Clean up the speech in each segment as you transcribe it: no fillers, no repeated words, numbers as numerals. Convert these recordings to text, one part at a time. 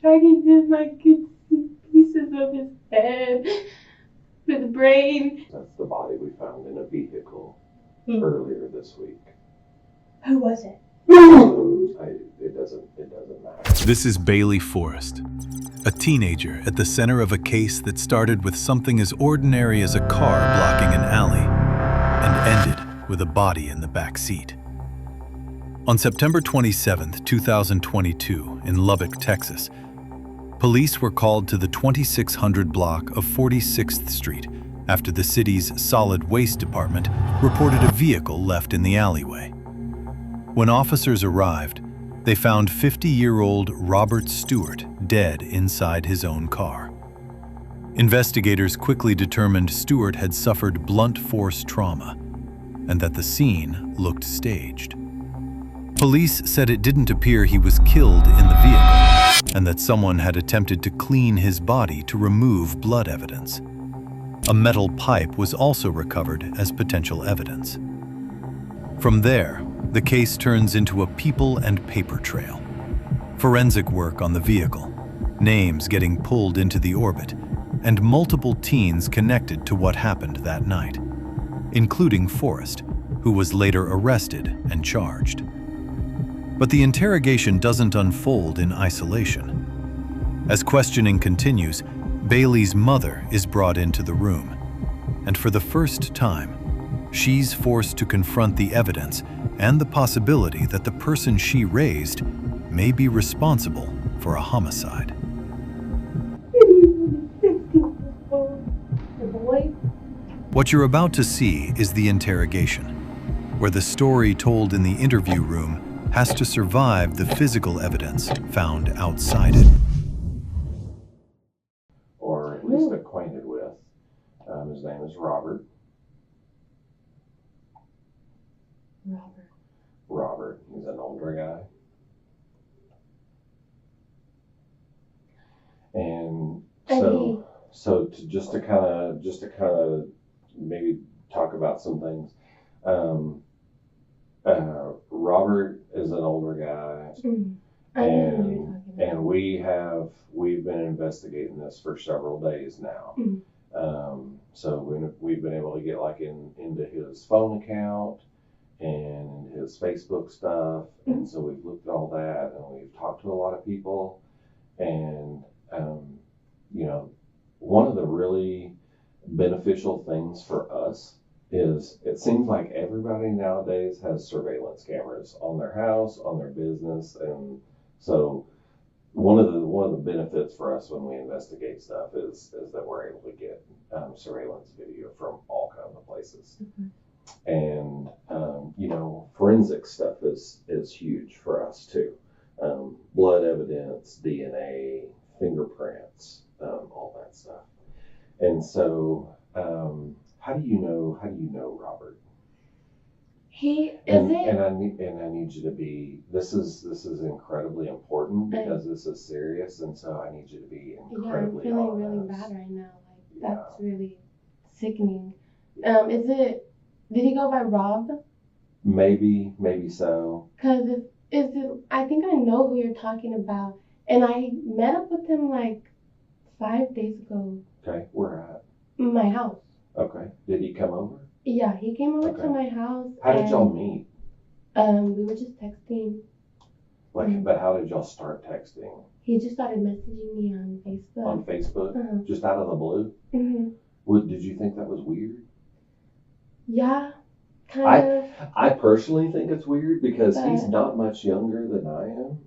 him. I could see pieces of his head, his brain. That's the body we found in a vehicle earlier this week. Who was it? It doesn't matter. This is Bailey Forrest, a teenager at the center of a case that started with something as ordinary as a car blocking an alley and ended with a body in the back seat. On September 27, 2022, in Lubbock, Texas, police were called to the 2600 block of 46th Street after the city's solid waste department reported a vehicle left in the alleyway. When officers arrived, they found 50-year-old Robert Stewart dead inside his own car. Investigators quickly determined Stewart had suffered blunt force trauma and that the scene looked staged. Police said it didn't appear he was killed in the vehicle and that someone had attempted to clean his body to remove blood evidence. A metal pipe was also recovered as potential evidence. From there, the case turns into a people and paper trail. Forensic work on the vehicle, names getting pulled into the orbit, and multiple teens connected to what happened that night, including Forrest, who was later arrested and charged. But the interrogation doesn't unfold in isolation. As questioning continues, Bailey's mother is brought into the room, and for the first time, she's forced to confront the evidence and the possibility that the person she raised may be responsible for a homicide. What you're about to see is the interrogation, where the story told in the interview room has to survive the physical evidence found outside it. Or at least acquainted with. His name is Robert. Robert. He's an older guy. And so to kind of maybe talk about some things. Robert is an older guy, and we've been investigating this for several days now. So we've been able to get into his phone account and his Facebook stuff, and so we've looked at all that, and we've talked to a lot of people, and one of the really beneficial things for us is it seems like everybody nowadays has surveillance cameras on their house, on their business, and so one of the benefits for us when we investigate stuff is that we're able to get surveillance video from all kinds of places. And forensic stuff is huge for us too. Blood evidence, DNA, fingerprints, all that stuff. And so how do you know Robert? And I need you to be. This is incredibly important because this is serious, and so I need you to be incredibly honest. Yeah, I'm feeling really bad right now. That's really sickening. Did he go by Rob? Maybe so. Cause I think I know who you're talking about, and I met up with him 5 days ago. Okay, where at? My house. Okay, did he come over? Yeah, he came over to my house. How did y'all meet? We were just texting. But how did y'all start texting? He just started messaging me on Facebook. On Facebook? Just out of the blue? Did you think that was weird? Yeah, kind of. I personally think it's weird because he's not much younger than I am.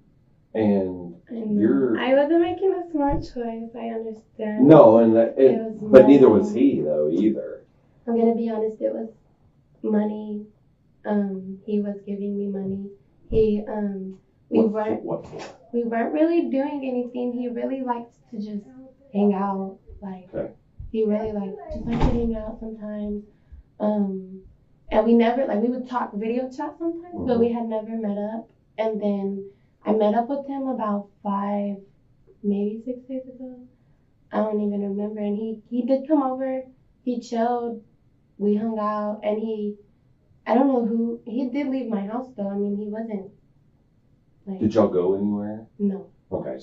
And I wasn't making a smart choice, I understand. No, but neither was he though either. I'm gonna be honest, it was money. He was giving me money. We weren't really doing anything. He really likes to just hang out. He really likes to hang out sometimes. And we never we would talk video chat sometimes, but we had never met up. And then I met up with him about 5, maybe 6 days ago. I don't even remember. And he did come over. He chilled. We hung out. And I don't know who, he did leave my house though. I mean, he wasn't Did y'all go anywhere? No. Okay,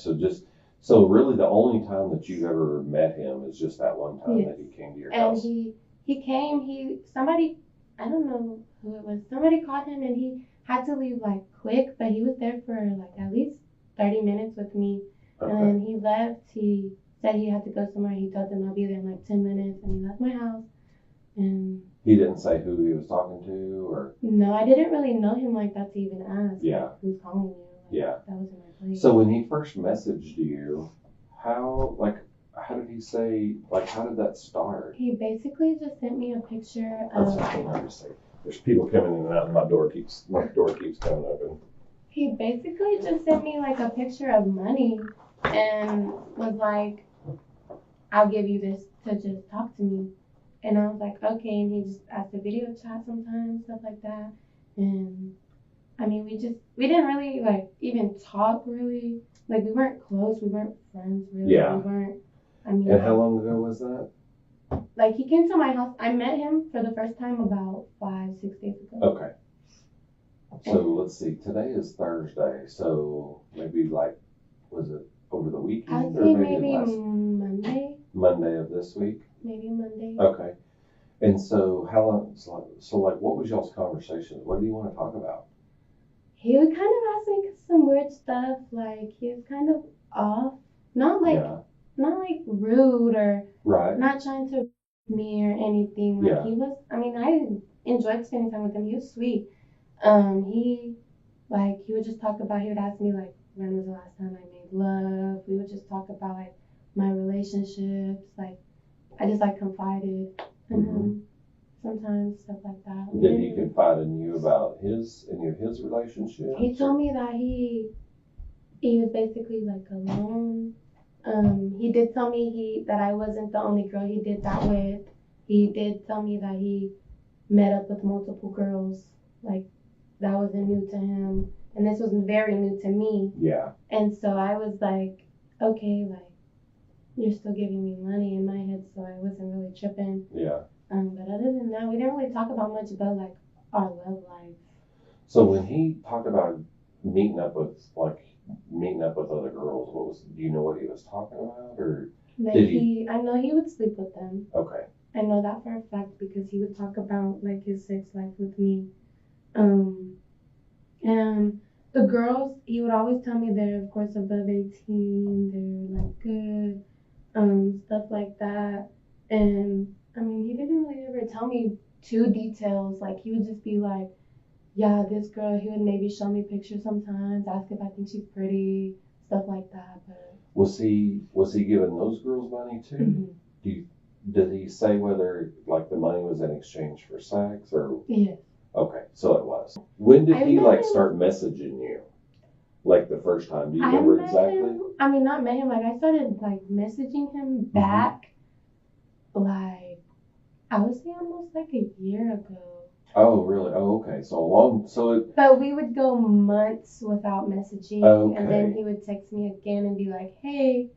So really the only time that you've ever met him is just that one time Yes. that he came to your And house. he came, somebody, I don't know who it was, somebody called him and he had to leave like quick, but he was there for like at least 30 minutes with me. Okay. And then he left, he said he had to go somewhere, he told them I'll be there in like 10 minutes, and he left my house. And He didn't say who he was talking to, or? no, I didn't really know him like that to even ask. Yeah. Like, who's calling you? Like, Yeah. That wasn't my place. So when he first messaged you, how did he say, like, how did that start? He basically just sent me a picture That's of. hang on just a second. There's people coming in and out, and my door keeps coming open. He basically just sent me like a picture of money and was like, I'll give you this to just talk to me. And I was like, okay. And he just asked to video chat sometimes, stuff like that. And I mean, we didn't really like even talk really. Like we weren't close, we weren't friends really. Yeah. We weren't, I mean. And how long ago was that? Like he came to my house. I met him for the first time about 5-6 days ago. Okay. So let's see, today is Thursday, so maybe like, was it over the I'd weekend say or maybe maybe last Monday. Monday of this week? Maybe Monday. Okay. And so how long, so like what was y'all's conversation? What do you want to talk about? He would kind of ask me some weird stuff, like he was kind of off. Not like rude or Right. not trying to me or anything. Like Yeah. he was, I mean, I enjoyed spending time with him. He was sweet. He would just talk about, he would ask me like, when was the last time I made love? We would just talk about like my relationships. Like I just like confided in him sometimes, stuff like that. Did he confide in you about his relationship? He told me that he was basically like alone. He did tell me that I wasn't the only girl he did that with. He did tell me that he met up with multiple girls. Like that wasn't new to him, and this was very new to me. Yeah. And so I was like, okay, like you're still giving me money in my head, so I wasn't really tripping. Yeah. But other than that, we didn't really talk about much about like our love life. So when he talked about meeting up with other girls, do you know what he was talking about, or But did he? I know he would sleep with them. Okay. I know that for a fact because he would talk about like his sex life with me. And the girls, he would always tell me they're of course above 18, they're like good, stuff like that. And I mean, he didn't really ever tell me too details. Like he would just be like, yeah, this girl. He would maybe show me pictures sometimes, ask if I think she's pretty, stuff like that. But was he giving those girls money too? mm-hmm. Did he say whether like the money was in exchange for sex or? Yes. Okay, so it was. When did he met like him. start messaging you? Like the first time? Do you I remember met exactly? him. I mean, not met him. Like I started like messaging him back, like I would say almost like a year ago. Oh, really? Oh, okay. But we would go months without messaging, Okay. and then he would text me again and be like, "Hey,"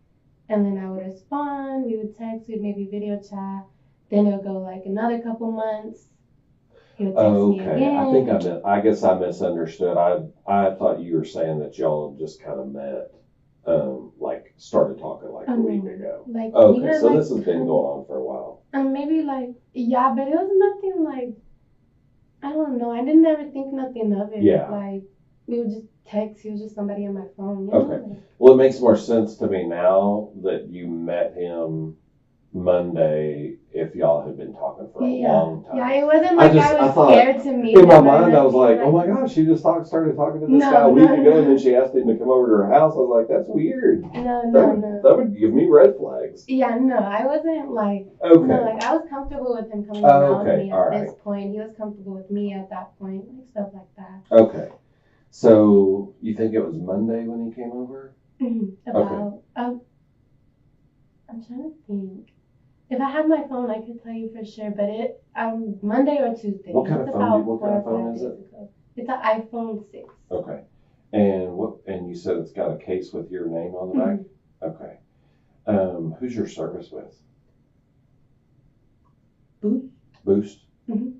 and then I would respond. We would text. We'd maybe video chat. Then it'll go like another couple months. He would text me again. I guess I misunderstood. I thought you were saying that y'all just kind of met, like started talking like a week ago. Like okay, so this has been going on for a while. Maybe like yeah, but it was nothing like, I don't know. I didn't ever think nothing of it. Yeah. Like we would just text. He was just somebody on my phone. You Okay. know? Well, it makes more sense to me now that you met him Monday if y'all had been talking for a long time. Yeah, it wasn't like I was scared to meet him. In my mind, I was like, oh my gosh, she just started talking to this guy a week ago, and then she asked him to come over to her house. I was like, that's weird. No. That would give me red flags. Yeah, no, I wasn't like, okay. No, like I was comfortable with him coming around me at right. this point. He was comfortable with me at that point, like stuff like that. Okay. So you think it was Monday when he came over? I'm trying to think. If I had my phone, I could tell you for sure, but it Monday or Tuesday. What kind of phone is it? It's an iPhone 6. Okay. And you said it's got a case with your name on the back? Okay. Who's your service with? Boost? Mm-hmm.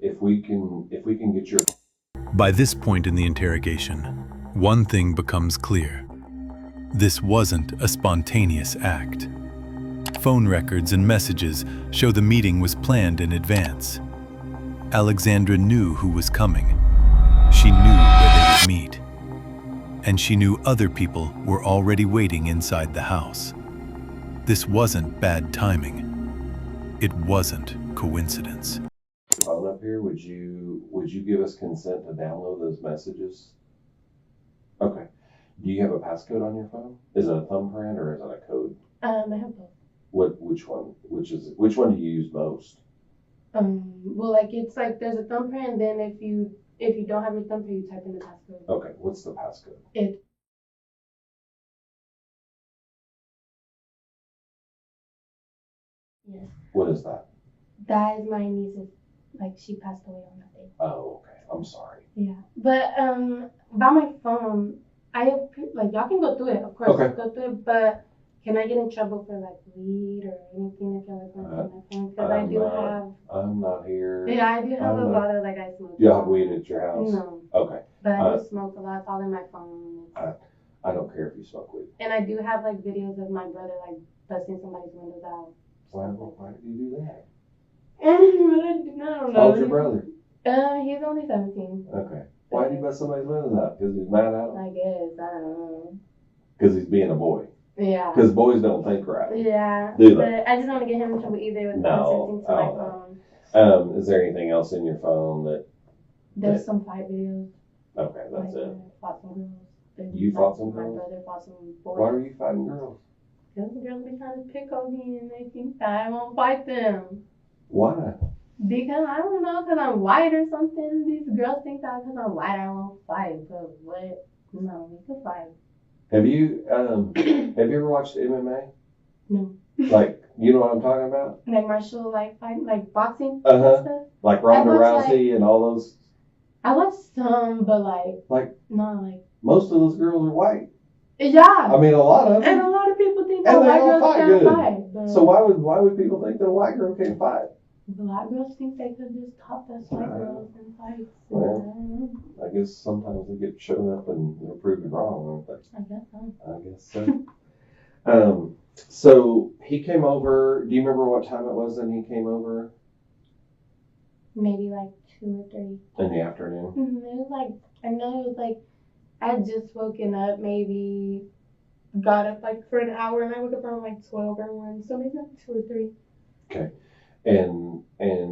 If we can get your... By this point in the interrogation, one thing becomes clear. This wasn't a spontaneous act. Phone records and messages show the meeting was planned in advance. Alexandra knew who was coming. She knew where they would meet. And she knew other people were already waiting inside the house. This wasn't bad timing. It wasn't coincidence. Phone up here, would you give us consent to download those messages? Okay. Do you have a passcode on your phone? Is it a thumbprint or is it a code? I have both. Which one? Which one do you use most? Well, like it's like there's a thumbprint, and then if you don't have your thumbprint, you type in the passcode. Okay, what's the passcode? Yes. What is that? That is my niece's. Like she passed away on that day. Oh, okay. I'm sorry. Yeah, but about my phone, like y'all can go through it, of course. Okay. Go through it, but can I get in trouble for like weed or anything if y'all like want to my phone? Because I do have. I'm not here. Yeah, I do have a lot of like I smoke. You have weed at your house? No. Okay. But I do smoke a lot. It's all in my phone. I don't care if you smoke weed. And I do have like videos of my brother like busting somebody's windows out. Why did you do that? I don't know. How old's your brother? He's only 17. Okay. Why did you bust somebody's windows out? Because he's mad at him? I guess. I don't know. Because he's being a boy. Yeah. Because boys don't think right. Yeah. Do they? But I just don't want to get him in trouble either with consenting to my phone. Is there anything else in your phone that... There's some fight videos. Okay, that's like, it. Fought some girls. You fought some girls? My brother fought some boys. Why were you fighting girls? Because the girls be trying to pick on me and they think that I won't fight them. Why? Because I don't know, because I'm white or something. These girls think that because I'm white I won't fight. But what? No, we can fight. Have you ever watched MMA? No. Like, you know what I'm talking about? Like martial, like fight, like boxing Uh-huh. and stuff? Like Ronda Rousey and all those? I watched some, but like not like... Most of those girls are white. Yeah. I mean, a lot of them. And a lot of people think that And they white all girls fight can't good. fight. But So why would people think that a white girl can't fight? black girls think they could just top us white girls and fight. Well, I guess sometimes they get shown up and they're proven wrong, aren't they? I guess so. I guess so. So he came over. Do you remember what time it was that he came over? Maybe like 2 or 3. In the afternoon? It was like, I know it was like, I had just woken up, maybe got up like for an hour, and I woke up around like 12 or 1, so maybe like 2 or 3. Okay. And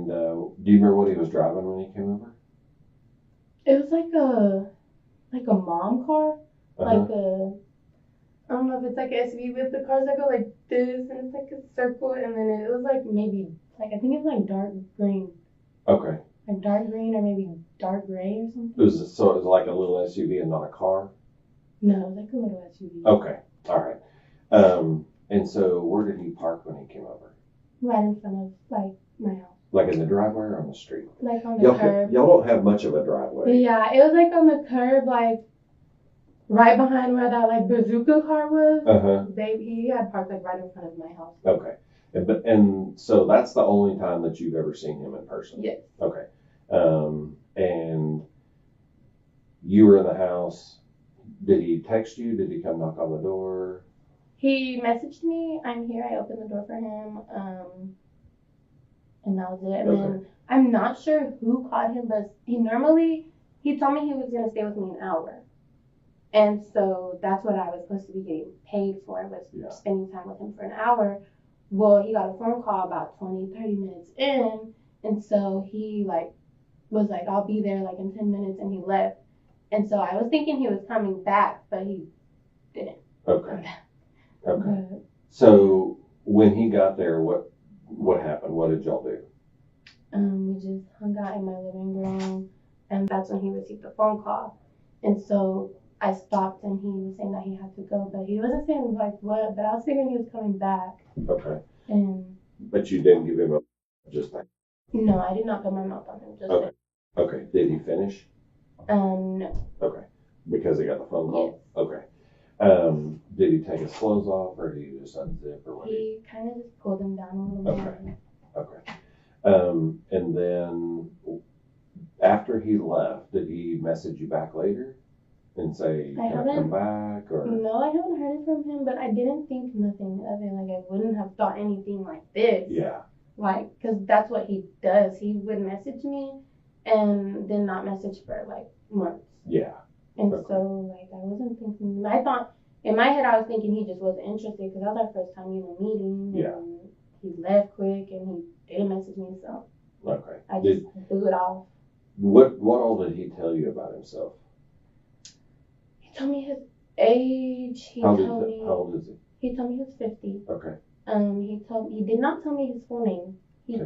do you remember what he was driving when he came over? It was like a mom car, like I don't know if it's like an SUV with the cars that go like this, and it's like a circle, and then it was like maybe, like I think it was like dark green. Okay. Like dark green or maybe dark gray or something. It was like a little SUV and not a car? No, it was like a little SUV. Okay. All right. And so where did he park when he came over? Right in front of like my house. Like in the driveway or on the street? Like on the curb. Y'all don't have much of a driveway. Yeah, it was like on the curb, like right behind where that like bazooka car was. He had parked like right in front of my house. Okay. And so that's the only time that you've ever seen him in person? Yes. Okay. And you were in the house. Did he text you? Did he come knock on the door? He messaged me, I'm here, I opened the door for him, and that was it. And then I'm not sure who called him, but he told me he was going to stay with me an hour. And so that's what I was supposed to be getting paid for, was spending time with him for an hour. Well, he got a phone call about 20, 30 minutes in, and so he was like, I'll be there like in 10 minutes, and he left. And so I was thinking he was coming back, but he didn't. Okay. So when he got there, what happened? What did y'all do? We just hung out in my living room, and that's when he received the phone call. And so I stopped, and he was saying that he had to go, but he wasn't saying like what, but I was figuring he was coming back. Okay. And but you didn't give him just that? No, I did not put my mouth on him. Just Okay. Did he finish? No. Okay. Because he got the phone call? Yes. Okay. Did he take his clothes off, or did he just unzip, or what? He kind of just pulled them down a little bit. Okay. And then after he left, did he message you back later? and say, I can I come back? Or No, I haven't heard it from him, but I didn't think nothing of it. Like, I wouldn't have thought anything like this. Yeah. Like, because that's what he does. He would message me and then not message for, like, months. Yeah. And Okay. so, like, I wasn't thinking, I thought, in my head, I was thinking he just wasn't interested because that was our first time in a meeting. Yeah. And he left quick and he didn't message me, so Okay. I just blew it off. What all did he tell you about himself? He told me his age. How old is he? He told me he was 50. Okay. He did not tell me his full name. He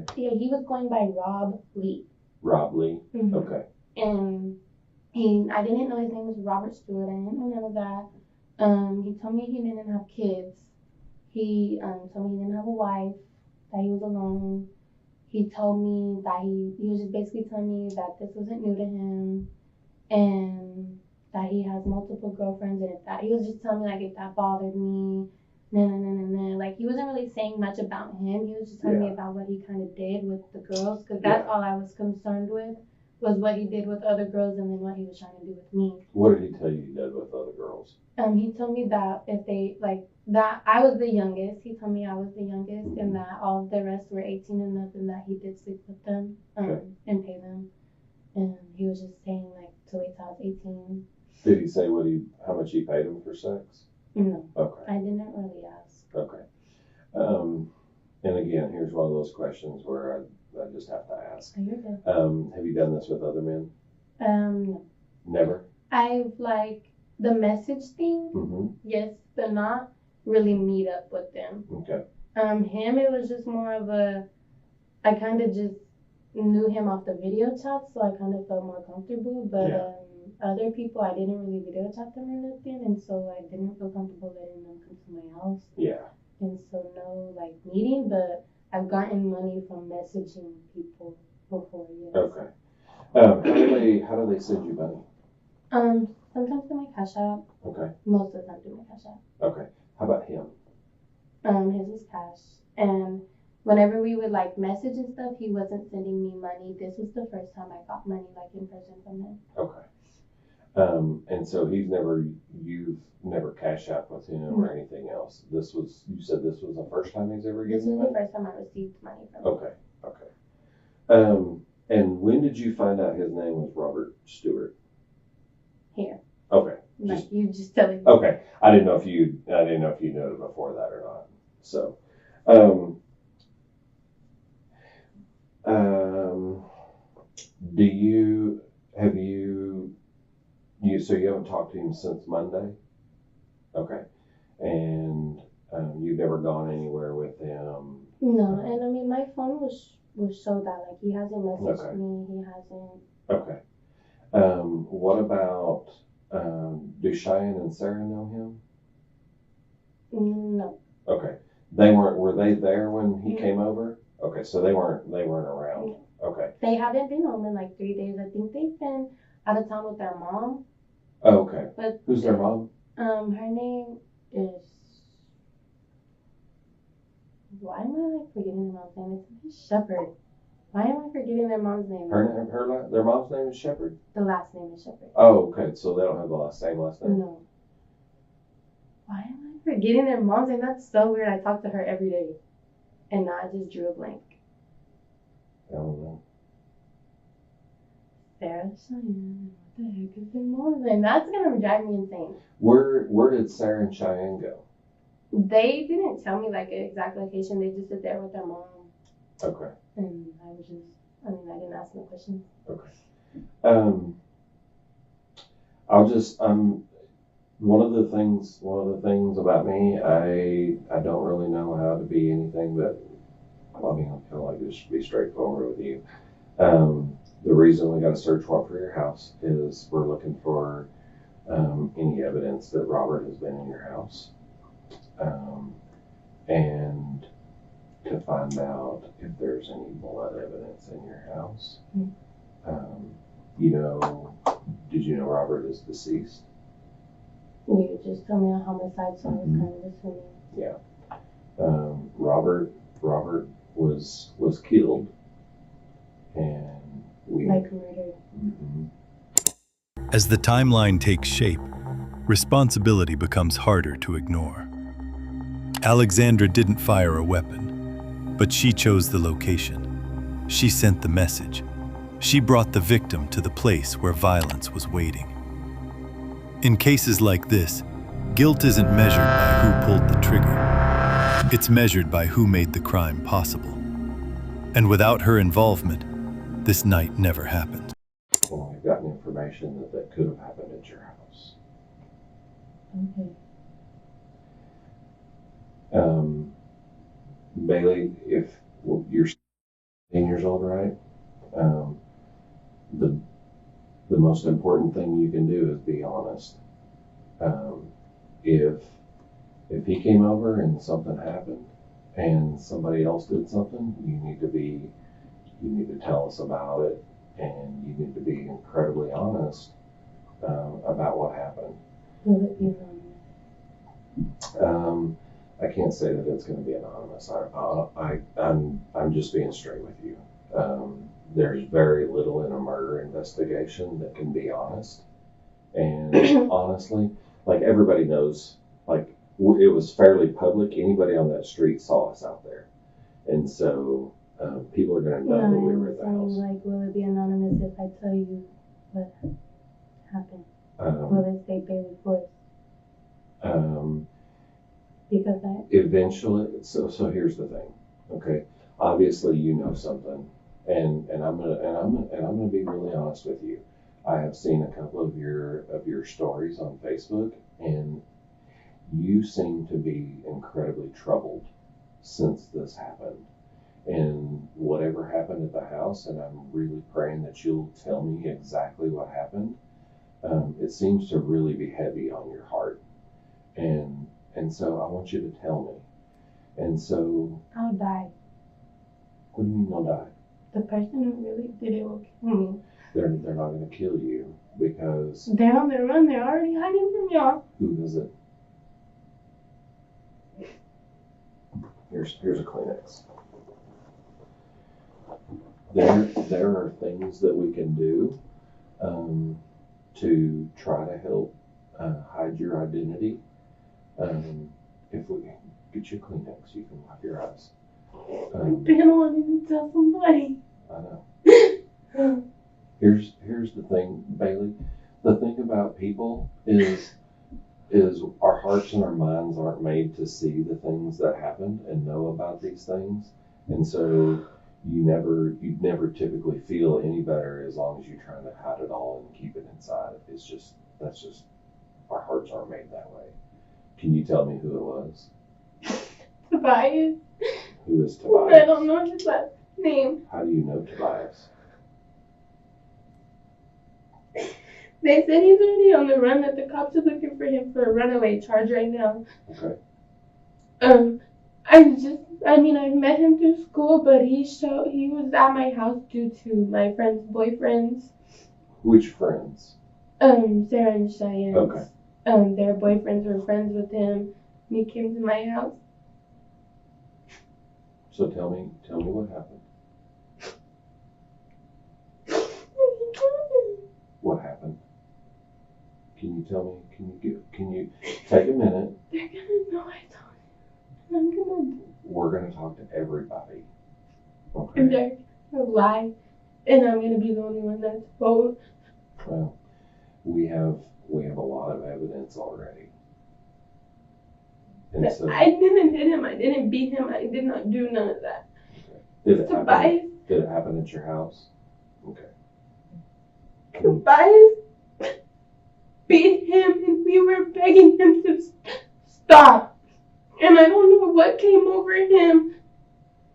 was going by Rob Lee. Rob Lee? Mm-hmm. Okay. And I didn't know his name was Robert Stewart. I didn't know none of that. He told me he didn't have kids. He told me he didn't have a wife, that he was alone. He told me that he was just basically telling me that this wasn't new to him and that he has multiple girlfriends, and he was just telling me, like, if that bothered me, like, he wasn't really saying much about him. He was just telling me about what he kind of did with the girls, because that's all I was concerned with, was what he did with other girls and then what he was trying to do with me. What did he tell you he did with other girls? He told me that if they, like, that I was the youngest. He told me I was the youngest, and that all of the rest were 18 and up, and that he did sleep with them and pay them. And he was just saying, like, to wait till I was 18. Did he say how much he paid him for sex? No. Okay. I didn't really ask. Okay. And again, here's one of those questions where I just have to ask. Oh, you're good. Have you done this with other men? No. Never? I've, like, the message thing, yes, but not really meet up with them. Okay. Him, it was just more of I kind of just knew him off the video chat, so I kind of felt more comfortable, but other people, I didn't really video chat them or nothing, and so I didn't feel comfortable letting them come to my house. Yeah. And so no, like, meeting, but I've gotten money from messaging people before, yes. Okay. How do they send you money? Sometimes through my Cash App. Okay. Most of the time through my Cash App. Okay. How about him? His was cash. And whenever we would, like, message and stuff, he wasn't sending me money. This was the first time I got money, like, in person from him. Okay. And so you've never Cash App with him or anything else. You said this was the first time he's ever given you money? This was the first time I received money from him. Okay. Okay. And when did you find out his name was Robert Stewart? Here. Okay. Like, you just telling me. Okay. I didn't know if you knew it before that or not. So, so you haven't talked to him since Monday? Okay. And you've never gone anywhere with him? No, and I mean, my phone was so that, like, he hasn't messaged me, he hasn't. Okay. What about, do Cheyenne and Sarah know him? No. Okay. Were they there when he came over? Okay, so they weren't around. Okay. They haven't been home in like 3 days. I think they've been out of town with their mom. Oh, okay. But who's their mom? Her name is, why am I like forgetting their mom's name? It's Shepherd. Why am I forgetting their mom's name? Their mom's name is Shepherd? The last name is Shepherd. Oh, okay. So they don't have the same last name? No. Why am I forgetting their mom's name? That's so weird. I talk to her every day. And now I just drew a blank. I don't know. Sarah Cheyenne. What the heck is their mom's name? That's going to drive me insane. Where did Sarah and Cheyenne go? They didn't tell me like an exact location. They just sit there with their mom. Okay. And I didn't ask no questions. Okay. One of the things about me, I don't really know how to be anything but, I feel like just be straightforward with you. The reason we got a search warrant for your house is we're looking for any evidence that Robert has been in your house. And to find out if there's any blood evidence in your house. Did you know Robert is deceased? You just told me a homicide, so I was kind of assuming. Yeah. Robert was killed, and like murdered. As the timeline takes shape, responsibility becomes harder to ignore. Alexandra didn't fire a weapon, but she chose the location. She sent the message. She brought the victim to the place where violence was waiting. In cases like this, guilt isn't measured by who pulled the trigger. It's measured by who made the crime possible. And without her involvement, this night never happened. Well, we've gotten information that could have happened at your house. Okay. Bailey, if you're 10 years old, right? The most important thing you can do is be honest. If he came over and something happened and somebody else did something, you need to tell us about it, and you need to be incredibly honest about what happened. Will it be anonymous? I can't say that it's going to be anonymous. I'm just being straight with you. There's very little in a murder investigation that can be honest. And honestly, like, everybody knows, like, it was fairly public. Anybody on that street saw us out there. And so people are going to know that we were at the house. Like, will it be anonymous if I tell you what happened? Will it say Bailey Force? Because eventually, so here's the thing, okay? Obviously, you know something, and I'm gonna be really honest with you. I have seen a couple of your stories on Facebook, and you seem to be incredibly troubled since this happened, and whatever happened at the house. And I'm really praying that you'll tell me exactly what happened. It seems to really be heavy on your heart, and so I want you to tell me. And so I'll die. What do you mean I'll die? The person who really did it will kill me. They're not going to kill you because they're on the run. They're already hiding from y'all. Who is it? Here's a Kleenex. There are things that we can do to try to help hide your identity. If we get you Kleenex, you can wipe your eyes. I've been wanting to tell somebody. I know. Here's the thing, Bailey. The thing about people is our hearts and our minds aren't made to see the things that happened and know about these things, and so you never typically feel any better as long as you're trying to hide it all and keep it inside. That's just our hearts aren't made that way. Can you tell me who it was? Tobias. Who is Tobias? I don't know his last name. How do you know Tobias? They said he's already on the run, that the cops are looking for him for a runaway charge right now. Okay. I met him through school, but he was at my house due to my friend's boyfriends. Which friends? Sarah and Cheyenne. Okay. Their boyfriends were friends with him, and he came to my house. So tell me what happened. What happened? Can you tell me? Can you take a minute? They're gonna know I told him. We're gonna talk to everybody. Okay. And they're gonna lie, and I'm gonna be the only one that's told. Well, we have a lot of evidence already. And so, I didn't hit him. I didn't beat him. I did not do none of that. Okay. Did it happen at your house? Okay. Tobias beat him, and we were begging him to stop. And I don't know what came over him.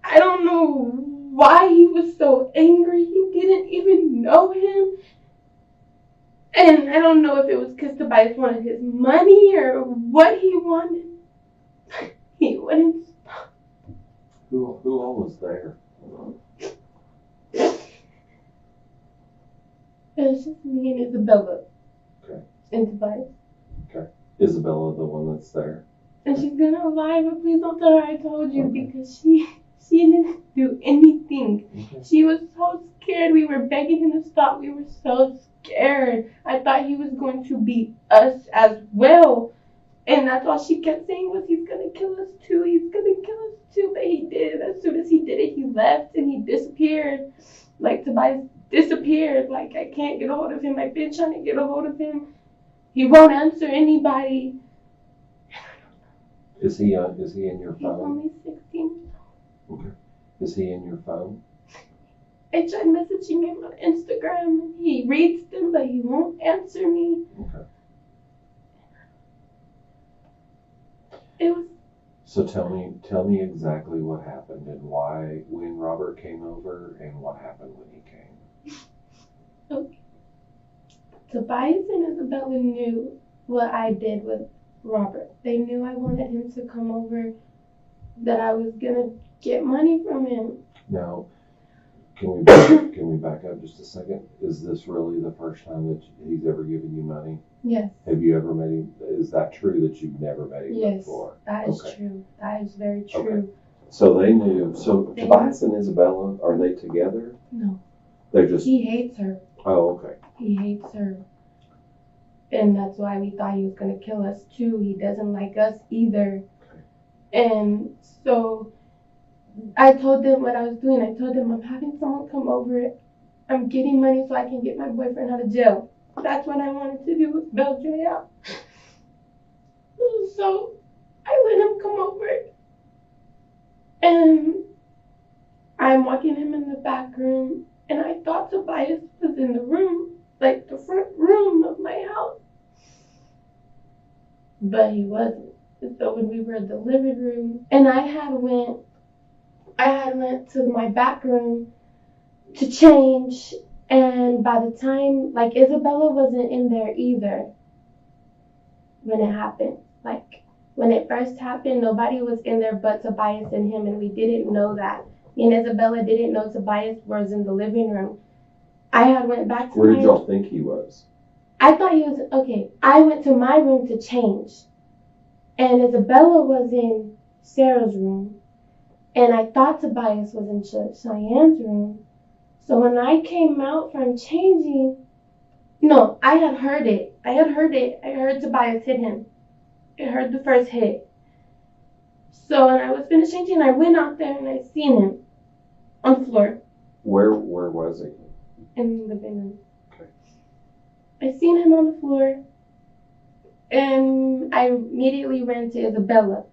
I don't know why he was so angry. He didn't even know him. And I don't know if it was because Tobias wanted his money or what he wanted. He wouldn't stop. Who all was there? It was just me and Isabella. Okay. And Tobias. Okay. Isabella, the one that's there? And she's gonna lie, but please don't tell her I told you, Okay. because she She didn't do anything. Okay. She was so scared. We were begging him to stop. We were so scared. I thought he was going to beat us as well. And that's all she kept saying was, he's going to kill us too. He's going to kill us too. But he did. As soon as he did it, he left and he disappeared. Like, Tobias disappeared. Like, I can't get a hold of him. I've been trying to get a hold of him. He won't answer anybody. Is he in your He's phone? only 16. Okay. Is he in your phone? I tried messaging him on Instagram. He reads them, but he won't answer me. Okay. It was So tell me exactly what happened and why, when Robert came over, and what happened when he came. okay. Tobias and Isabella knew what I did with Robert. They knew I wanted him to come over, that I was gonna get money from him. Now, can we back up just a second? Is this really the first time that he's ever given you money? Yes. Have you ever met him? Is that true that you've never met him Yes, before? that is Okay. true. That is very true. Okay. So they knew. So Tobias and Isabella, are they together? No. They're just. He hates her. Oh, okay. He hates her. And that's why we thought he was going to kill us too. He doesn't like us either. And so I told them what I was doing. I told them, I'm having someone come over. I'm getting money so I can get my boyfriend out of jail. That's what I wanted to do with Belgium. So I let him come over. And I'm walking him in the back room. And I thought Tobias was in the room, like the front room of my house. But he wasn't. And so when we were in the living room, and I had went to my back room to change, and by the time, like, Isabella wasn't in there either when it happened. Like, when it first happened, nobody was in there but Tobias and him, and we didn't know that. Me and Isabella didn't know Tobias was in the living room. I had went back to Where did y'all think he was? I thought he was, okay, I went to my room to change. And Isabella was in Sarah's room. And I thought Tobias was in Cheyenne's room. So when I came out from changing, no, I had heard it. I heard Tobias hit him. I heard the first hit. So when I was finished changing, I went out there and I seen him on the floor. Where was he? In the bedroom. Okay. I seen him on the floor. And I immediately ran to Isabella.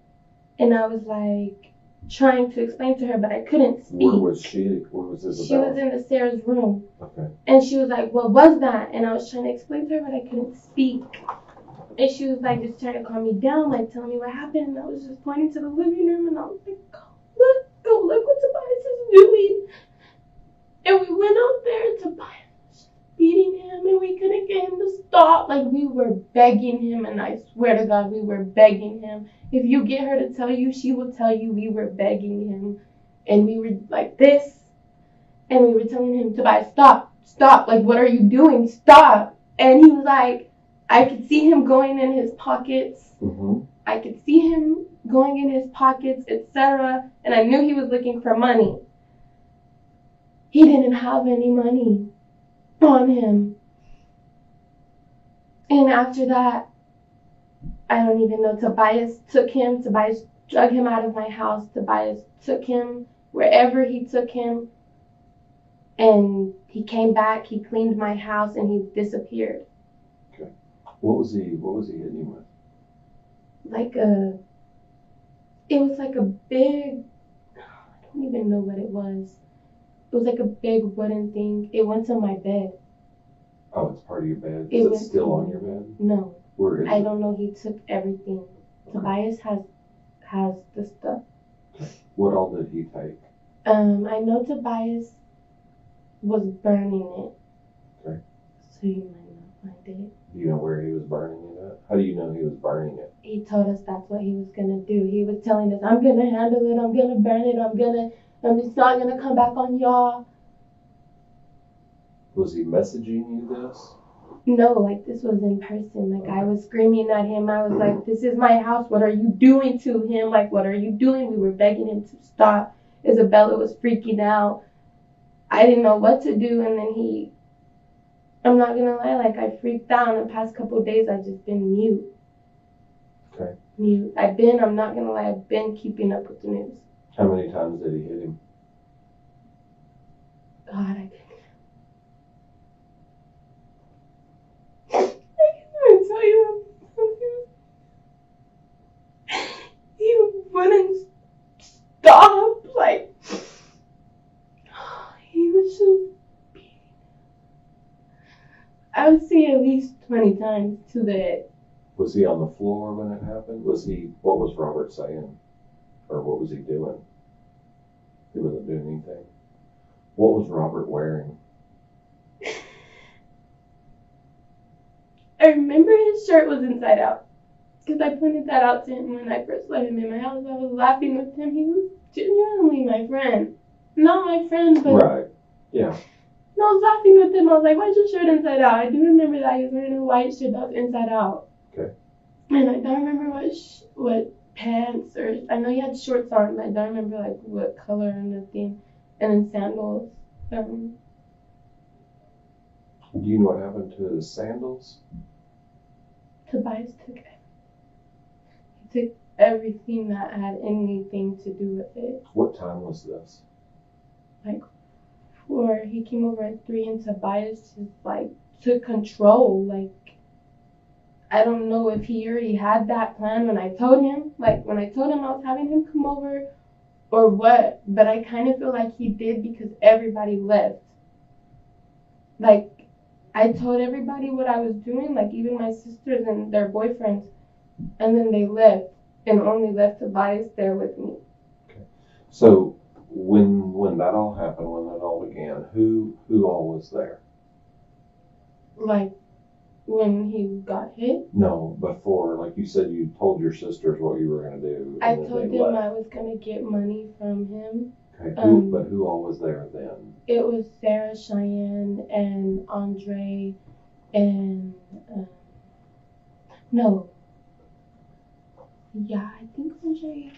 And I was like trying to explain to her, but I couldn't speak. Where was she? Where was Isabella? She was in the Sarah's room. Okay. And she was like, what was that? And I was trying to explain to her, but I couldn't speak. And she was like just trying to calm me down, like telling me what happened. And I was just pointing to the living room and I was like, go look what Tobias is doing. And we went out there, Tobias was beating him and we couldn't get him to stop. Like, we were begging him, and I swear to God, we were begging him. If you get her to tell you, she will tell you we were begging him. And we were like this. And we were telling him, Tobias, stop. Like, what are you doing? Stop. And he was like, I could see him going in his pockets. Mm-hmm. I could see him going in his pockets, etc. And I knew he was looking for money. He didn't have any money on him. And after that, I don't even know, Tobias took him. Tobias drug him out of my house. Tobias took him wherever he took him. And he came back, he cleaned my house, and he disappeared. Okay. What was he hitting you with? It was like a big, I don't even know what it was. It was like a big wooden thing. It went to my bed. Oh, it's part of your bed. Is it still on your bed? No. Where is it? I don't know. He took everything. Okay. Tobias has the stuff. Okay. What all did he take? I know Tobias was burning it. Okay. So you might not find it. Do you know where he was burning it at? How do you know he was burning it? He told us that's what he was gonna do. He was telling us, I'm gonna handle it. I'm gonna burn it. It's not gonna come back on y'all. Was he messaging you this? No, like, this was in person. Like, I was screaming at him. I was like, this is my house. What are you doing to him? Like, what are you doing? We were begging him to stop. Isabella was freaking out. I didn't know what to do, and then I'm not gonna lie, like, I freaked out. In the past couple of days, I've just been mute. Okay. Mute. I'm not gonna lie, I've been keeping up with the news. How many times did he hit him? God, I can't tell you. He wouldn't stop. Like, he was just beating. I would say at least 20 times to the head. Was he on the floor when it happened? What was Robert saying? Or what was he doing? He wasn't doing anything. What was Robert wearing? I remember his shirt was inside out. Because I pointed that out to him when I first let him in my house. I was laughing with him. He was genuinely my friend. Not my friend, but... Right. Yeah. No, I was laughing with him. I was like, why's your shirt inside out? I do remember that he was wearing a white shirt that was inside out. Okay. And I don't remember what pants or... I know he had shorts on, but I don't remember, like, what color or nothing. And then sandals. Do you know what happened to his sandals? Tobias took it. He took everything that had anything to do with it. What time was this? Like, 4. He came over at 3, and Tobias just, like, took control. Like, I don't know if he already had that plan when I told him. Like, when I told him I was having him come over or what. But I kind of feel like he did because everybody left. Like, I told everybody what I was doing, like even my sisters and their boyfriends, and then they left and only left Tobias there with me. Okay. So when that all happened, when that all began, who all was there? Like when he got hit? No, before, like you said, you told your sisters what you were going to do. I told them I was going to get money from him. Okay, but who all was there then? It was Sarah, Cheyenne, and Andre, and no. Yeah, I think Andre.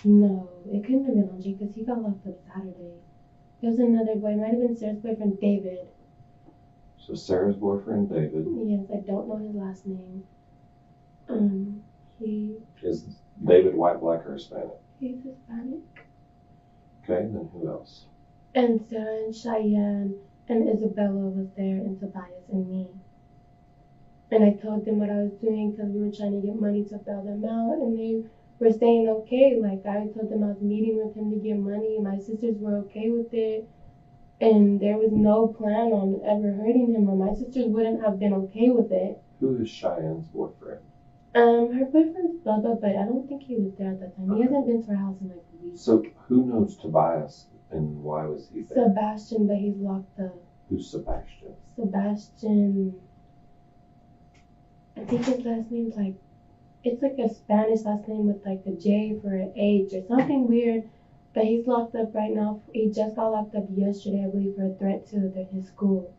No, it couldn't have been Andre because he got locked up Saturday. It was another boy. It might have been Sarah's boyfriend, David. So Sarah's boyfriend, David. Yes, I don't know his last name. He is David white, black, or Hispanic? He's Hispanic. Okay, then who else? And Sarah and Cheyenne and Isabella was there, and Tobias and me. And I told them what I was doing because we were trying to get money to bail them out, and they were saying okay. Like, I told them I was meeting with him to get money. My sisters were okay with it, and there was no plan on ever hurting him, or my sisters wouldn't have been okay with it. Who is Cheyenne's boyfriend? Her boyfriend's Bubba, but I don't think he was there at that time. Okay. He hasn't been to our house in like a week. So who knows Tobias and why was he there? Sebastian, but he's locked up. Who's Sebastian? Sebastian, I think his last name's like, it's like a Spanish last name with like a J for an H or something weird. But he's locked up right now. He just got locked up yesterday, I believe, for a threat to his school.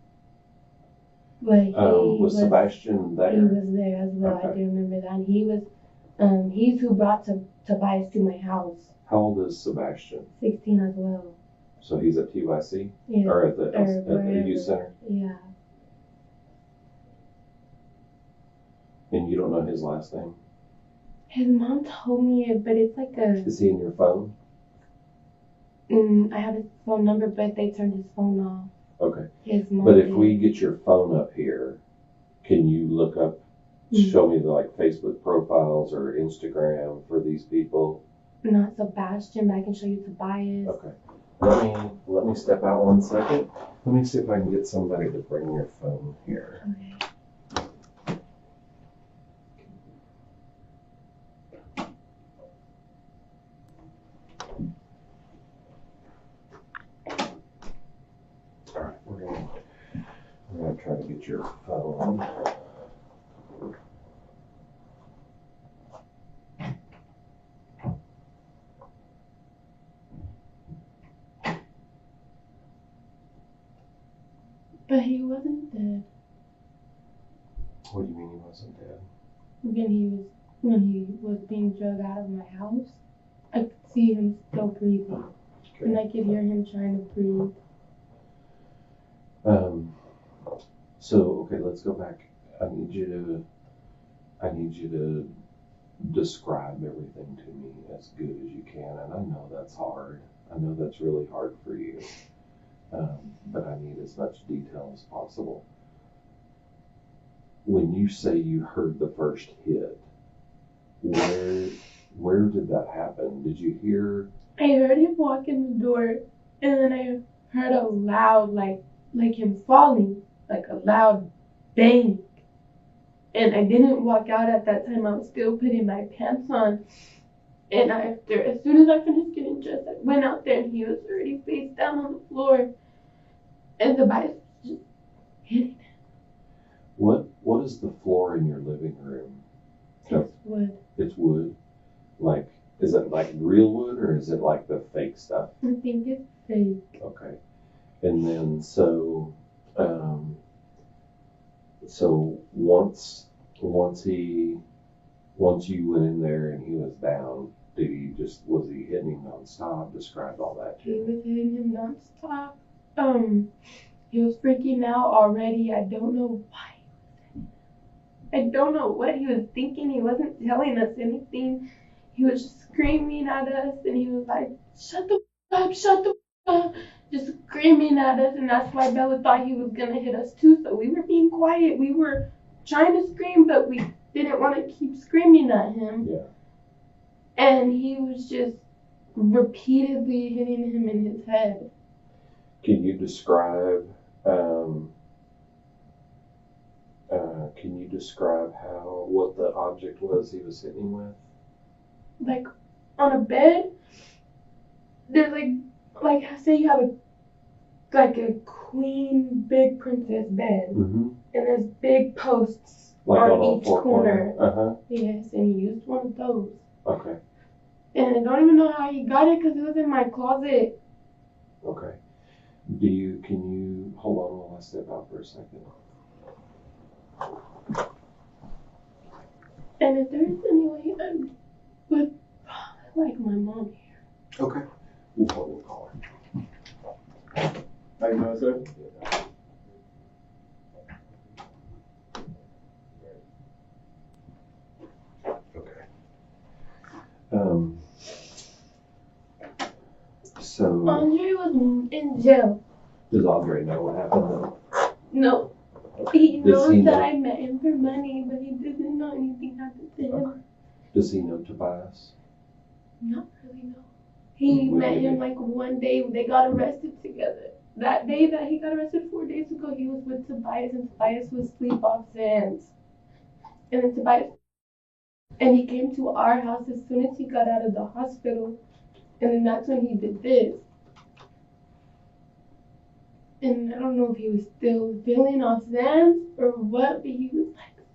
But he was Sebastian there? He was there as well. Okay. I do remember that. And he was, he's who brought Tobias to my house. How old is Sebastian? 16 as well. So he's at TYC? Yeah. Or at the youth center? Yeah. And you don't know his last name? His mom told me it, but it's like a... Is he in your phone? I have his phone number, but they turned his phone off. Okay. His mom but if did. we get your phone up here, can you look up, show me the like Facebook profiles or Instagram for these people? Not Sebastian, but I can show you Tobias. Okay. Let me step out 1 second. Let me see if I can get somebody to bring your phone here. Okay. We're gonna try to get your phone. But he wasn't dead. What do you mean he wasn't dead? When he was being drugged out of my house, I could see him still breathing. Okay. And I could hear him trying to breathe. So, okay, let's go back. I need you to describe everything to me as good as you can. And I know that's hard. I know that's really hard for you. But I need as much detail as possible. When you say you heard the first hit, where did that happen? Did you hear? I heard him walk in the door, and then I heard a loud, like him falling, like a loud bang. And I didn't walk out at that time. I was still putting my pants on. And as soon as I finished getting dressed, I went out there, and he was already face down on the floor. And the bike was just hitting him. What is the floor in your living room? It's wood. It's wood. Like, is it like real wood or is it like the fake stuff? I think it's fake. Okay. And then so once you went in there and he was down, was he hitting him nonstop? Describe all that to He me. was hitting him nonstop. He was freaking out already. I don't know why. I don't know what he was thinking. He wasn't telling us anything. He was just screaming at us, and he was like, shut the up, shut the up, just screaming at us. And that's why Bella thought he was going to hit us too. So we were being quiet. We were trying to scream, but we didn't want to keep screaming at him. Yeah. And he was just repeatedly hitting him in his head. Can you describe what the object was he was hitting with? Like on a bed, there's like say you have a queen big princess bed, Mm-hmm. and there's big posts Like on all each four corner. Uh-huh. Yes, and he used one of those. Okay. And I don't even know how he got it because it was in my closet. Okay. Can you hold on while I step out for a second? And if there is any way, I would probably like my mom here. Okay. We'll call her. How you doing, sir? Okay. So Andre was in jail. does Andre know what happened though? No. He Does knows he that know? I met him for money, but he doesn't know anything happened to him. Okay. Does he know Tobias? Not really, no. He met him like one day. They got arrested together. That day that he got arrested 4 days ago, he was with Tobias, and Tobias was asleep off Zans. And then Tobias, and he came to our house as soon as he got out of the hospital. And then that's when he did this. And I don't know if he was still feeling off Zans or what, but he was like,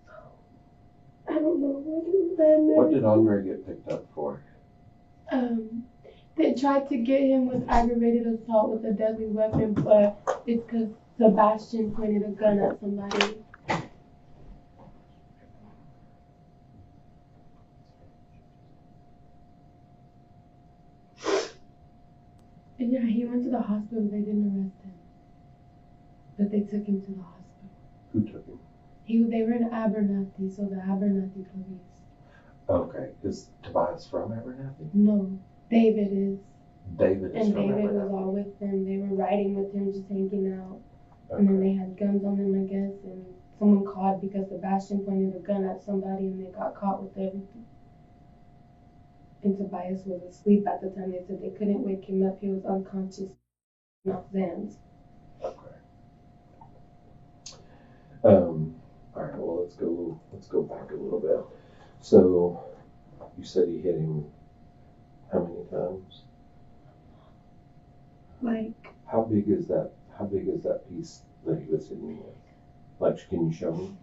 I don't know what he was at. What did Andre get picked up for? They tried to get him with aggravated assault with a deadly weapon, but it's because Sebastian pointed a gun at somebody. And yeah, he went to the hospital. They didn't arrest him, but they took him to the hospital. Who took him? They were in Abernathy, so the Abernathy police. Okay. Is Tobias from Abernathy? No, David is. David is And from David was Abernathy. all with them. They were riding with him, just hanging out. Okay. And then they had guns on them, I guess. And someone caught because Sebastian pointed a gun at somebody, and they got caught with everything. And Tobias was asleep at the time. They said they couldn't wake him up. He was unconscious, not Zans. Okay. All right. Well, let's go back a little bit. So, you said he hit him how many times? Like, How big is that piece that he was hitting with? Like, can you show me?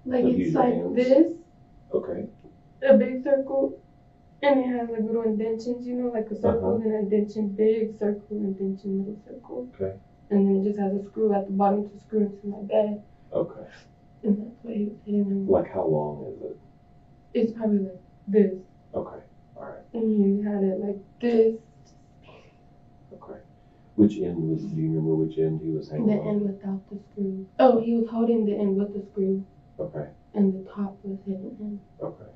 like Like, use it's your like hands? this, Okay. a big circle, and it has like little indentions, like a circle and an indention, big circle, indention, little circle. Okay. And then it just has a screw at the bottom to screw into my bed. Okay. And that's what he was hitting him with. Like, how long is it? It's probably like this. Okay. All right. And he had it like this. Okay. Which end was? Do you remember which end he was hanging The on? end without the screw. Oh, he was holding the end with the screw. Okay. And the top was hitting him. Okay.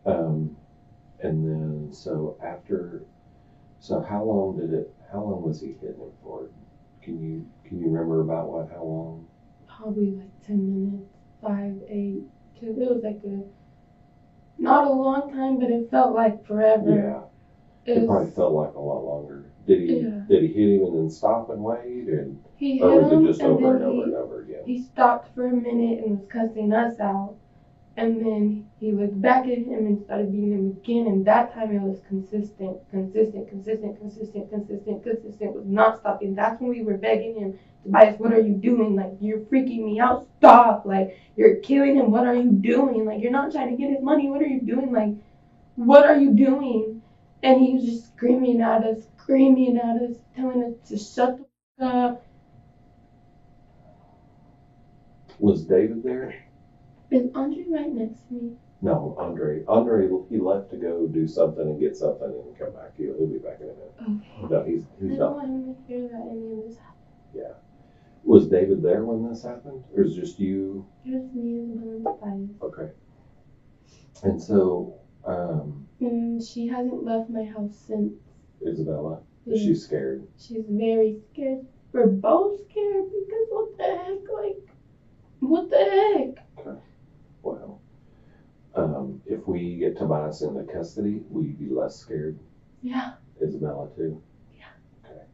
And then so how long was he hitting him for? Can you remember about how long? Probably like 10 minutes, 5, 8, 2. It was like not a long time, but it felt like forever. Yeah. It probably felt like a lot longer. Did he hit him and then stop and wait, or was it just over and over and over again? He stopped for a minute and was cussing us out, and then he looked back at him and started beating him again. And that time it was consistent, was not stopping. That's when we were begging him, Tobias, what are you doing? Like, you're freaking me out. Stop! Like, you're killing him. What are you doing? Like, you're not trying to get his money. What are you doing? Like, what are you doing? And he was just screaming at us, telling us to shut the fuck up. Was David there? Is Andre right next to me? No, Andre, he left to go do something and get something and come back. He'll be back in a minute. Okay. No, he's I not. don't want him to hear that any of this happened. Yeah. Was David there when this happened, or is it just you? Just me and Tobias. Okay. And so, she hasn't left my house since. Isabella, is she scared? She's very scared. We're both scared because what the heck? Okay. Well, if we get Tobias into custody, will you be less scared? Yeah. Isabella too? Yeah. Okay.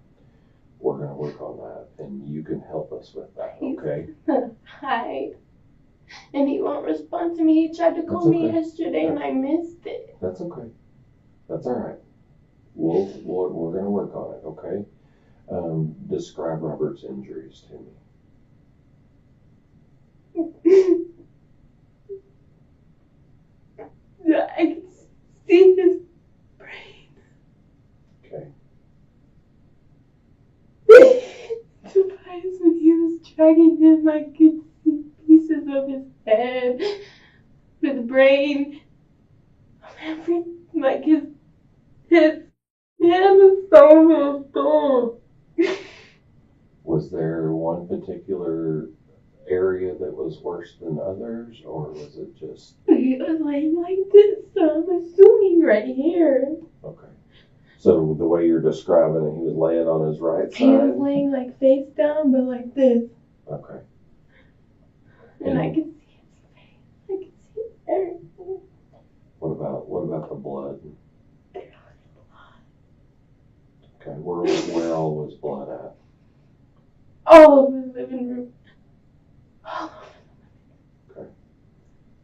We're going to work on that, and you can help us with that, okay? Hi. And he won't respond to me. He tried to call me yesterday, and I missed it. That's okay. That's all right. We're going to work on it, okay? Describe Robert's injuries to me. I can see his brain. Okay. Tobias, when he was dragging him, I could see pieces of his head, his brain, like his hand was so messed up. Was there one particular area that was worse than others, or was it just? He was laying like this, so I'm assuming right here. Okay. So the way you're describing it, he was laying on his right side? He was laying like face down, but like this. Okay. And I could see his face. I could see everything. What about the blood? There was blood. Okay. Where all was blood at? All over the living room. Okay.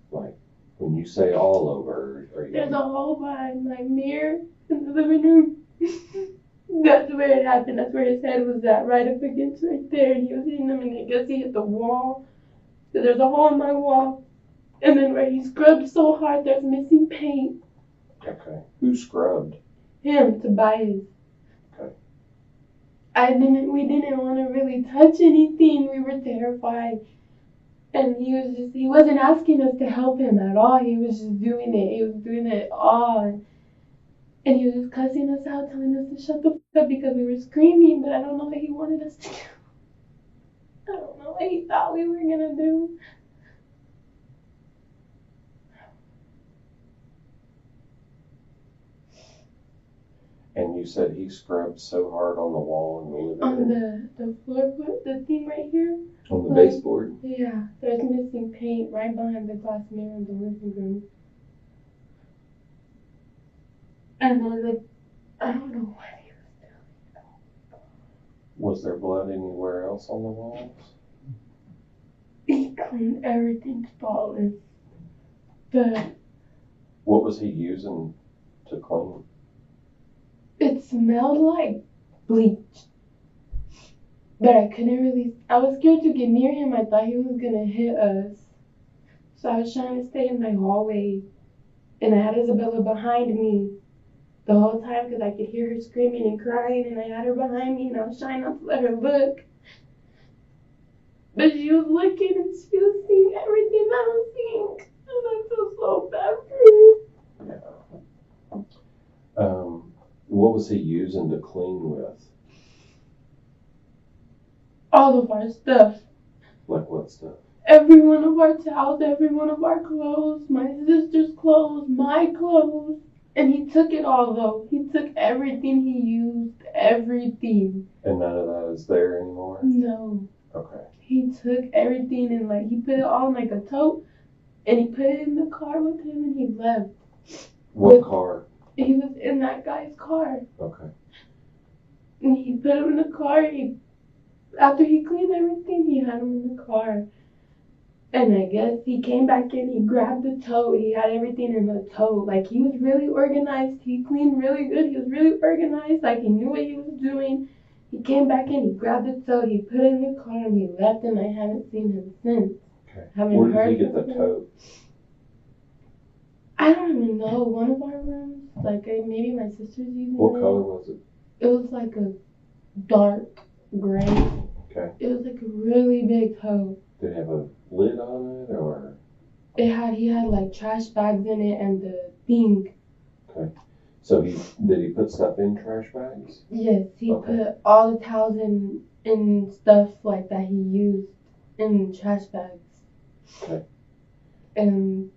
Like, when you say all over, are you? There's a hole behind my mirror in the living room. That's where it happened. That's where his head was at, right up against right there. And he was hitting them, and I guess he hit the wall. So there's a hole in my wall. And then where he scrubbed so hard, there's missing paint. Okay. Who scrubbed? Him, Tobias. Okay. We didn't want to really touch anything. We were terrified. And he wasn't asking us to help him at all. He was just doing it. He was doing it all. And he was just cussing us out, telling us to shut the fuck up because we were screaming, but I don't know what he wanted us to do. I don't know what he thought we were going to do. And you said he scrubbed so hard on the wall in the living room? On the floorboard, the thing right here. On the baseboard? Yeah, there's missing paint right behind the glass mirror in the living room. And then I don't know what he was doing. Was there blood anywhere else on the walls? He cleaned everything spotless. What was he using to clean? It smelled like bleach. But I was scared to get near him. I thought he was going to hit us. So I was trying to stay in my hallway. And I had Isabella behind me the whole time because I could hear her screaming and crying. And I had her behind me and I was trying not to let her look. But she was looking and she was seeing everything I was seeing. And I feel so bad for her. Yeah. was he using to clean with? All of our stuff. Like what stuff? Every one of our towels, every one of our clothes, my sister's clothes, my clothes. And he took it all, though. He took everything he used, everything. And none of that is there anymore? No. Okay. He took everything and, like, he put it all in, like, a tote. And he put it in the car with him and he left. What car? He was in that guy's car. Okay. And he put him in the car. After he cleaned everything, he had him in the car. And I guess he came back in, he grabbed the tote, he had everything in the tote. Like, he was really organized, he cleaned really good, he was really organized, like, he knew what he was doing. He came back in, he grabbed the tote, he put it in the car, and he left, and I haven't seen him since. Okay. Haven't Where heard did he get the from him. tote? I don't even know, one of our rooms, like, maybe my sister's using What it. color was it? It was like a dark gray. Okay. It was like a really big tote. Did it have a lid on it, or? He had like trash bags in it and the thing. Okay. So did he put stuff in trash bags? Yes, he Okay. put all the towels and stuff like that he used in trash bags. Okay. And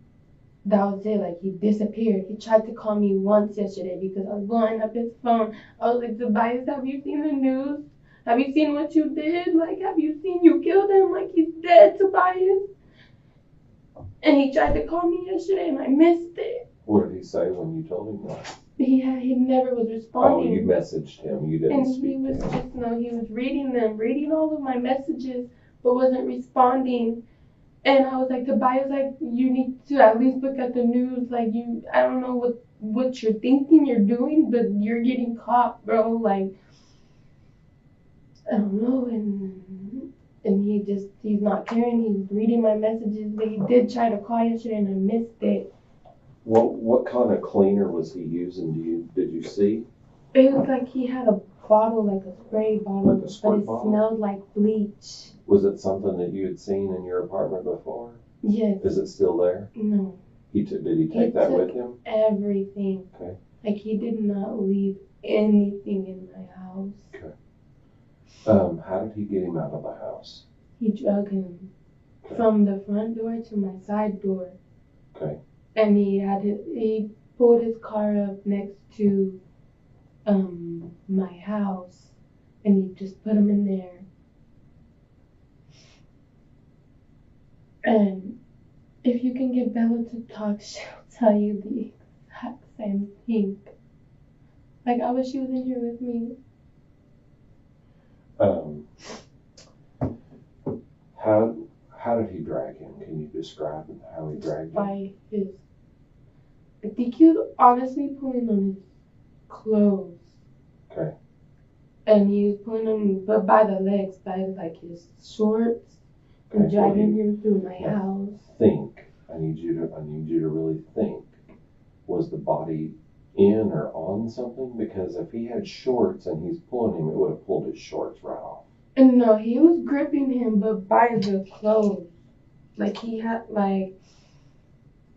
that was it. Like, he disappeared. He tried to call me once yesterday because I was blowing up his phone. I was like, Tobias, have you seen the news? Have you seen what you did? Like, have you seen you killed him? Like, he's dead, Tobias. And he tried to call me yesterday and I missed it. What did he say when you told him that? He never was Oh, responding. you messaged him. You didn't And speak he was to him. just, he was reading all of my messages, but wasn't responding. And I was like, Tobias, like, you need to at least look at the news. Like, I don't know what you're thinking you're doing, but you're getting caught, bro. Like, I don't know. And he's not caring. He's reading my messages, but he did try to call yesterday and I missed it. What kind of cleaner was he using? Did you see? It was like he had a bottle, like a spray bottle, Like a spray but it bottle? smelled like bleach. Was it something that you had seen in your apartment before? Yes. Is it still there? No. Did he take that with him? Everything. Okay. Like, he did not leave anything in my house. Okay. How did he get him out of the house? He drug him Okay. from the front door to my side door. Okay. And he pulled his car up next to my house, and he just put him in there. And if you can get Bella to talk, she'll tell you the exact same thing. Like, I wish she was in here with me. How did he drag him? Can you describe how he dragged him? By his, I think he was honestly pulling on his clothes. Okay. And he was pulling on, but by the legs, by like his shorts, and Okay, dragging well, him through my yeah. house. Think. I need you to really think. Was the body in or on something? Because if he had shorts and he's pulling him, it would have pulled his shorts right off. And no, he was gripping him, but by the clothes. Like, he had, like,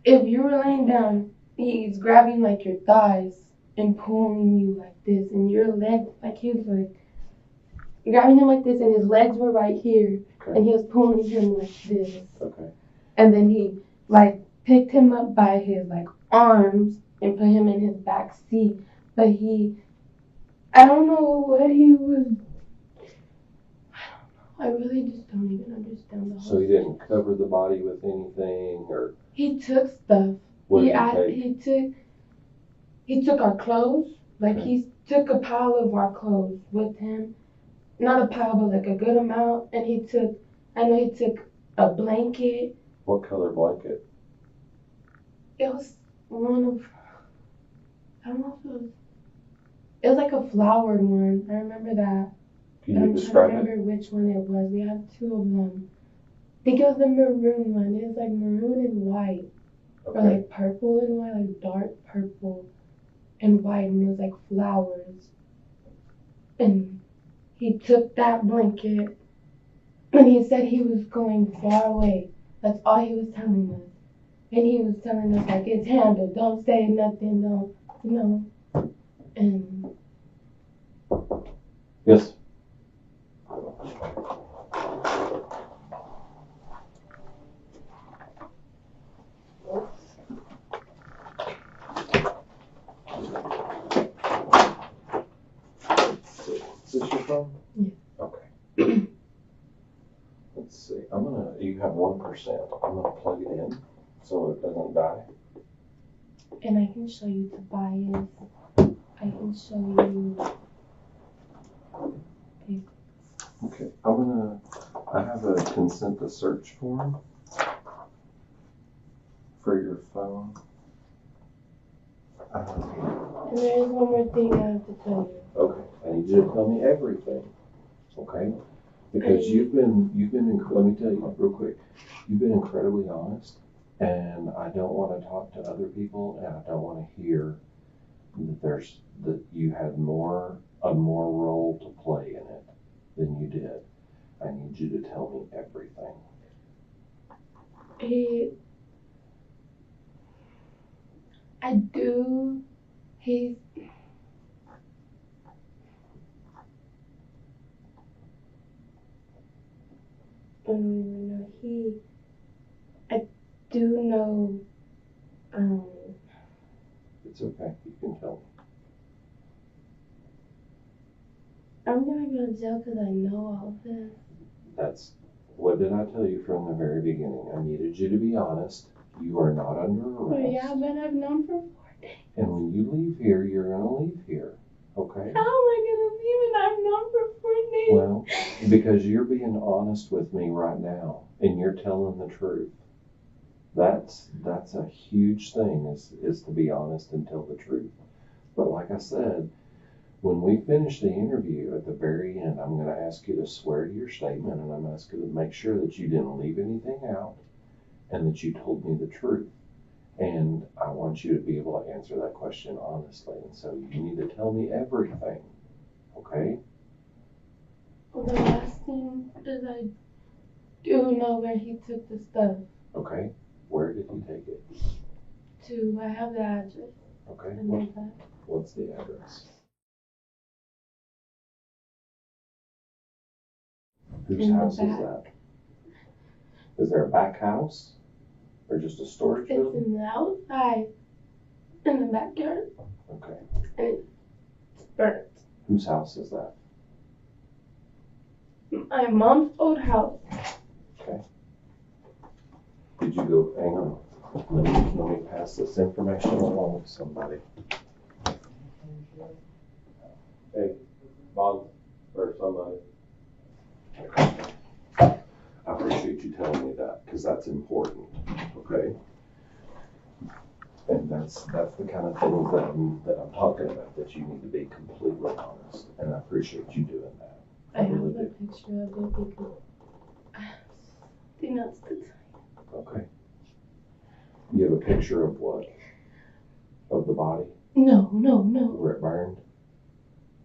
if you were laying down, he's grabbing, like, your thighs and pulling you like this. And your legs, like, he was, like, grabbing him like this, and his legs were right here. Okay. And he was pulling him like this. Okay. And then he, like, picked him up by his, like, arms and put him in his back seat. But I don't know what he was. I really just don't even understand the whole. So he didn't cover the body with anything, or He took stuff. what did he take? He took our clothes. Like, Okay. he took a pile of our clothes with him. Not a pile, but like a good amount. And I know he took a blanket. What color blanket? It was one of, I don't know if it was like a flowered one. I remember that. Can you I'm describe trying to it? remember which one it was. We had two of them. I think it was the maroon one. It was like maroon and white. Or Okay. like purple and white, like dark purple and white, and it was like flowers. And he took that blanket and he said he was going far away. That's all he was telling us. And he was telling us, like, it's handled, don't say nothing, don't, you know. And Yes. Is this your phone? Yeah. Okay. Let's see. You have 1%. I'm gonna plug it in so it doesn't die. And I can show you Tobias. I can show you. Okay. I have a consent to search form for your phone. And there is one more thing I have to tell you. Okay. I need you to tell me everything. Okay? Because let me tell you real quick, you've been incredibly honest, and I don't want to talk to other people, and I don't want to hear that you had a more role to play in it than you did. I need you to tell me everything. I do. He's. I don't even know. I do know. It's okay. You can tell me. I'm gonna go to jail because I know all this. What did I tell you from the very beginning? I needed you to be honest. You are not under arrest. Oh, yeah, but I've known for 4 days. And when you leave here, you're going to leave here. Okay? How am I going to leave and I've known for 4 days? Well, because you're being honest with me right now and you're telling the truth. That's a huge thing is to be honest and tell the truth. But like I said, when we finish the interview at the very end, I'm going to ask you to swear to your statement, and I'm asking you to make sure that you didn't leave anything out and that you told me the truth. And I want you to be able to answer that question honestly. And so you need to tell me everything. Okay? Well, the last thing is I do know where he took the stuff. Okay. Where did he take it? I have the address. Okay. What's the address? Whose house is that? Is there a back house? Or just a storage building? It's in the outside. In the backyard. Okay. And it's burnt. Whose house is that? My mom's old house. Okay. Did you go, hang on. Let me pass this information along to somebody. Hey, Bob, or somebody. I appreciate you telling me that, because that's important, okay? And that's the kind of things that I'm talking about, that you need to be completely honest, and I appreciate you doing that. I have a picture of it because I have something else to tell you. Okay. You have a picture of what? Of the body? No. Where it burned?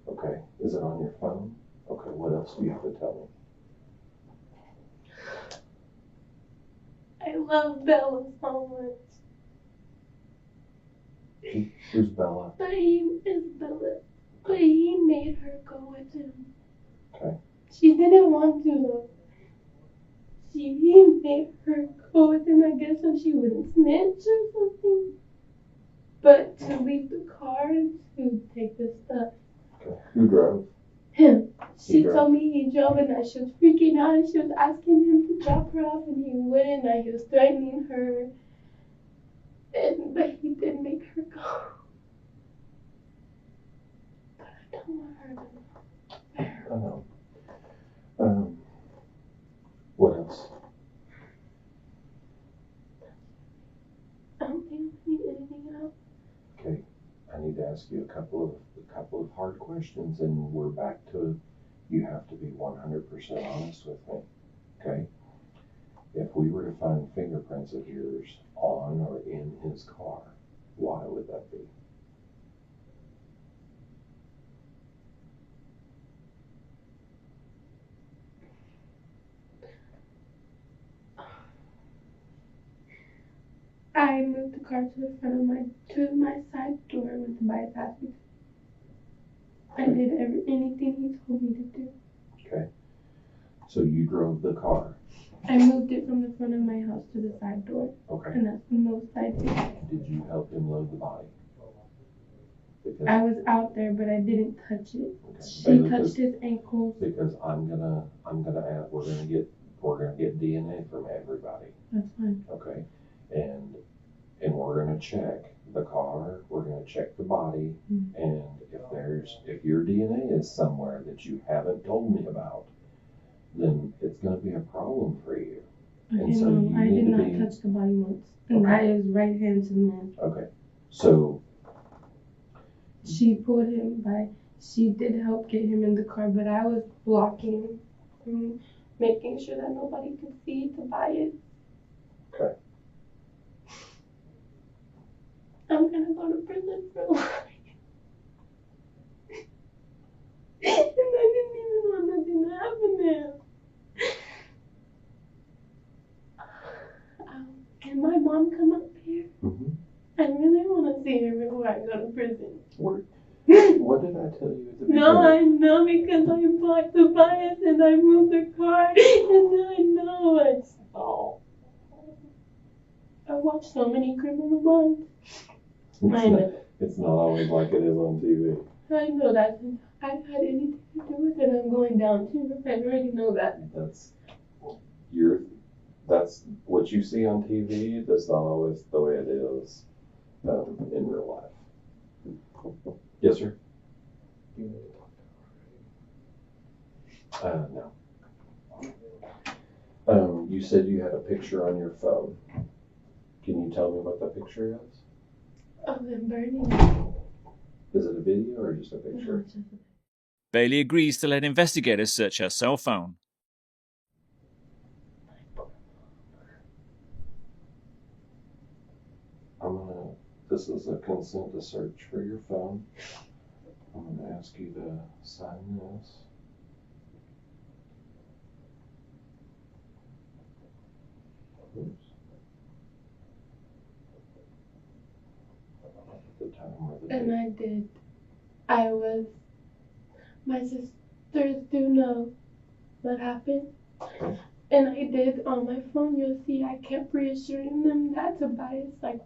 Okay. Is it on your phone? Okay, what else do you have to tell me? I love Bella so much. Who's Bella? But he made her go with him. Okay. She didn't want to though. He made her go with him, I guess, so she wouldn't snitch or something. But to leave the car and to take the stuff. Okay. Who drove? Him. She told me he drove and she was freaking out and she was asking him to drop her off and he wouldn't. And he was threatening her. But he did make her go. But I don't want her to know. I know. What else? I don't think I need anything else. Okay. I need to ask you a couple of hard questions, and we're back to you have to be 100% honest with me. Okay? If we were to find fingerprints of yours on or in his car, why would that be? I moved the car to the front of my side door when Tobias asked me to. I did anything he told me to do. Okay. So you drove the car. I moved it from the front of my house to the side door. Okay. And that's the most I did. Did you help him load the body? Because I was out there, but I didn't touch it. okay. She Bailey, touched his ankles. because I'm gonna add, we're gonna get DNA from everybody. That's fine. Okay. And we're gonna check the car, we're gonna check the body, and if your DNA is somewhere that you haven't told me about, then it's gonna be a problem for you. Okay, no, I did not touch the body once. And that is right hand to the man. Okay. So she pulled him by, she did help get him in the car, but I was blocking him, making sure that nobody could see to buy it. okay. I'm gonna go to prison for life. And I didn't even want nothing to happen to him. Can my mom come up here? Mm-hmm. I really want to see her before I go to prison. What did I tell you at the beginning? No, I know because I blocked the bias and I moved the car and I know it's all. I watched so many criminal minds. It's not always like it is on TV. I know that. I've had anything to do with it. I'm going down too. I already know that. That's what you see on TV. That's not always the way it is in real life. Yes, sir. No. You said you had a picture on your phone. Can you tell me what the picture is? Of them burning. Is it a video or just a picture? No, Bailey agrees to let investigators search her cell phone. This is a consent to search for your phone. I'm going to ask you to sign this. Oops. The time or the and date. I did. My sisters do know what happened. Okay. And I did on my phone, you'll see I kept reassuring them that Tobias, like,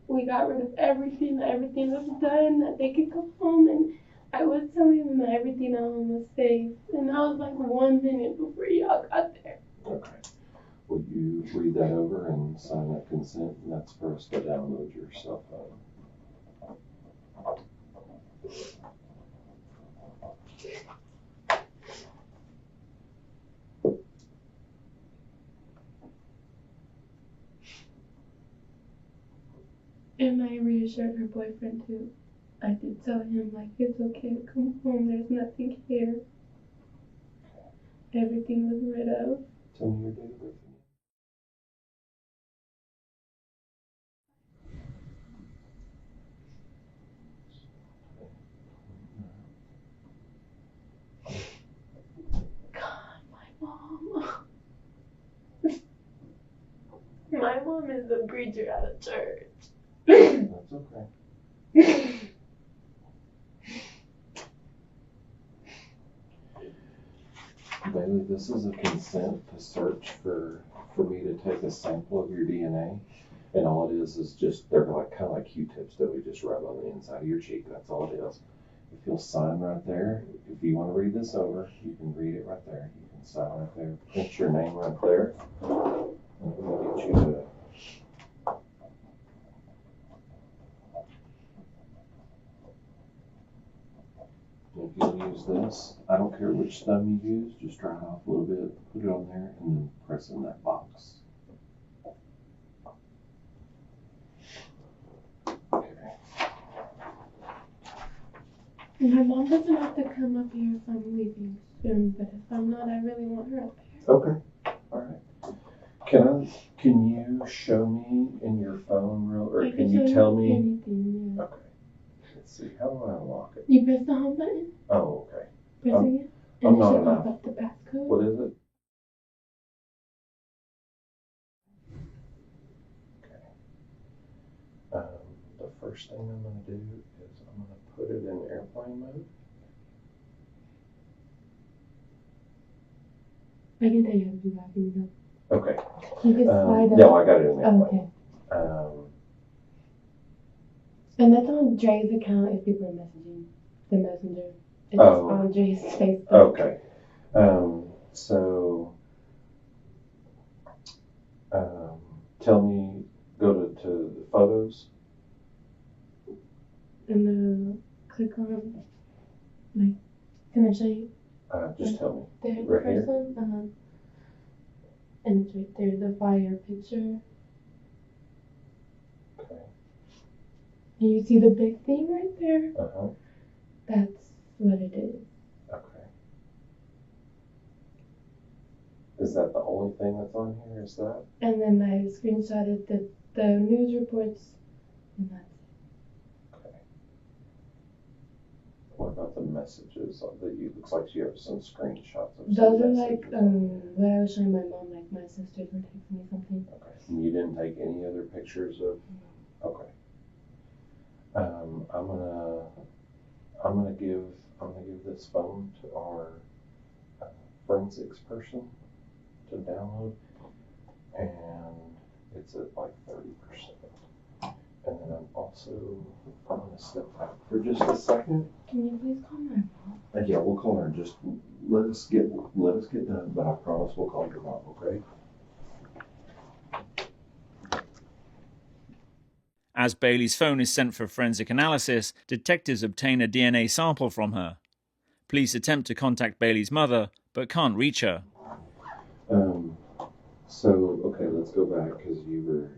we got rid of everything, that everything was done, that they could come home, and I was telling them that everything at home was safe. And that was like 1 minute before y'all got there. Okay. Will you read that over and sign that consent? And that's for us to download your cell phone. And I reassured her boyfriend too. I did tell him, like, it's okay to come home, there's nothing here. Everything was rid of. Tell me your date of birth again. God, my mom. My mom is a preacher at a church. That's okay. Bailey, this is a consent to search for me to take a sample of your DNA. And all it is just, they're like kind of like Q-tips that we just rub on the inside of your cheek. That's all it is. If you'll sign right there, if you want to read this over, you can read it right there. You can sign right there. Print your name right there. And we'll get you to. If you'll use this, I don't care which thumb you use, just dry it off a little bit, put it on there, and then press in that box. Okay. My mom doesn't have to come up here if I'm leaving soon, but if I'm not, I really want her up here. Okay. All right. Can you show me in your phone or can you tell me? Anything, yeah. Okay. Let's see. How do I unlock it? You press the home button. Oh, okay. Pressing it. I'm And it not should enough. pop up the passcode. What is it? Okay. The first thing I'm going to do is I'm going to put it in airplane mode. I can tell you how to do that if you need help. Okay. You can slide up. No, I got it in there. Oh, okay. And that's on Dre's account if people are messaging the messenger. It's on Dre's Facebook. Okay. So, tell me, go to the photos. And then click on, like, can I show you? Just tell me. There, the Right first here? one. And it's right there, the fire picture. Okay. And you see the big thing right there? Uh-huh. That's what it is. Okay. Is that the only thing that's on here? Is that? And then I screenshotted the news reports, and that's it. Okay. What about the messages that you, looks like you have some screenshots of? Those are like, what I was showing my mom, like my sisters were texting me something. Okay. And you didn't take any other pictures of? Okay. I'm gonna give this phone to our forensics person to download, and it's at like 30%. And then I'm gonna step back for just a second. Can you please call my mom? Yeah, we'll call her. Just let us get done, but I promise we'll call your mom. Okay? As Bailey's phone is sent for forensic analysis, detectives obtain a DNA sample from her. Police attempt to contact Bailey's mother, but can't reach her. So, okay, let's go back, because you were,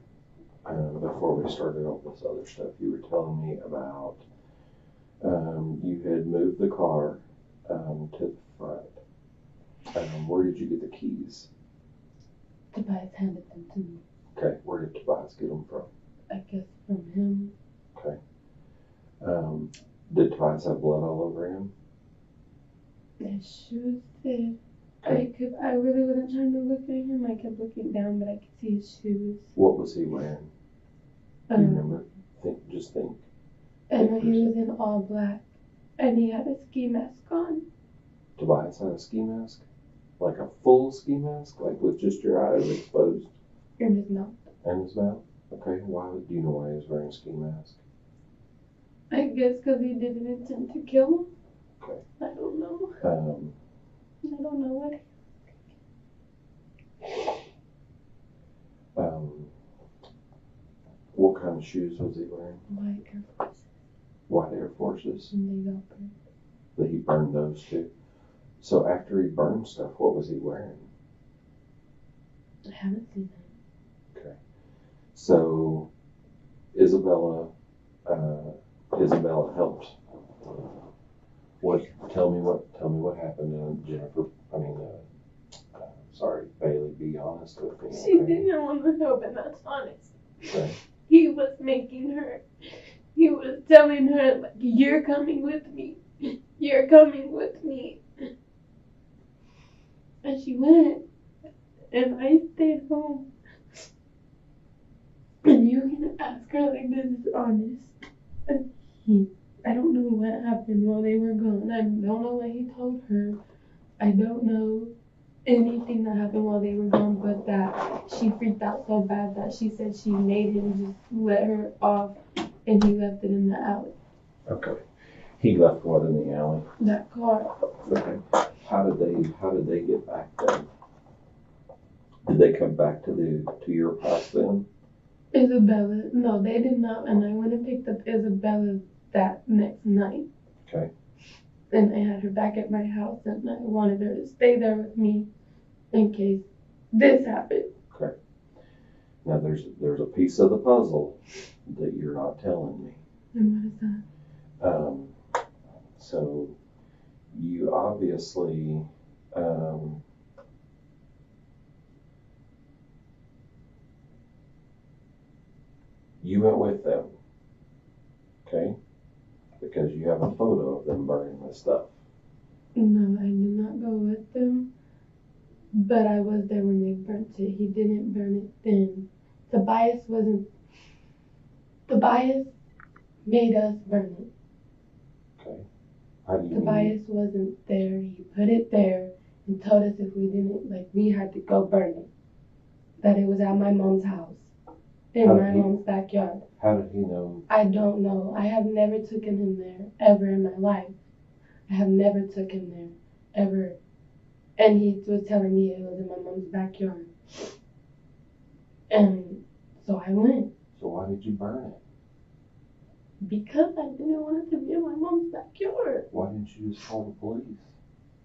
before we started all this other stuff, you were telling me about, you had moved the car to the front. Where did you get the keys? Tobias handed them to me. Okay, where did Tobias get them from? I guess from him. Okay. Did Tobias have blood all over him? His shoes did. I really wasn't trying to look at him. I kept looking down, but I could see his shoes. What was he wearing? Do you remember? Just think. And he was in all black. And he had a ski mask on. Tobias had a ski mask? Like a full ski mask? Like with just your eyes exposed? In his mouth. And his mouth? Okay, do you know why he was wearing a ski mask? I guess because he didn't intend to kill him. Okay. I don't know. I don't know what. What kind of shoes was he wearing? White Air Force. White Air Forces? And they got burned. That he burned those too? So after he burned stuff, what was he wearing? I haven't seen him. Okay. So Isabella helped. Tell me what happened, Jennifer. Bailey, be honest with me. She didn't want to help, and that's honest. Okay. He was making her. He was telling her, like, you're coming with me. You're coming with me. And she went. And I stayed home. And you can ask her, like, this is honest. And I don't know what happened while they were gone. I don't know what he told her. I don't know anything that happened while they were gone, but that she freaked out so bad that she said she made him just let her off, and he left it in the alley. Okay. He left what in the alley? That car. Okay. How did they get back then? Did they come back to your house then? Isabella. No, they did not. And I went and picked up Isabella that next night. Okay. And I had her back at my house, and I wanted her to stay there with me in case this happened. Okay. Now there's a piece of the puzzle that you're not telling me. And what is that? So you obviously you went with them, okay? Because you have a photo of them burning the stuff. No, I did not go with them, but I was there when they burnt it. He didn't burn it then. Tobias made us burn it. Okay. How do you Tobias wasn't there. He put it there, and told us if we didn't, like, we had to go burn it. That it was at my mom's house, in my mom's backyard. How did he know? I don't know. I have never taken him there, ever in my life. I have never took him there, ever. And he was telling me it was in my mom's backyard. And so I went. So why did you burn it? Because I didn't want it to be in my mom's backyard. Why didn't you just call the police?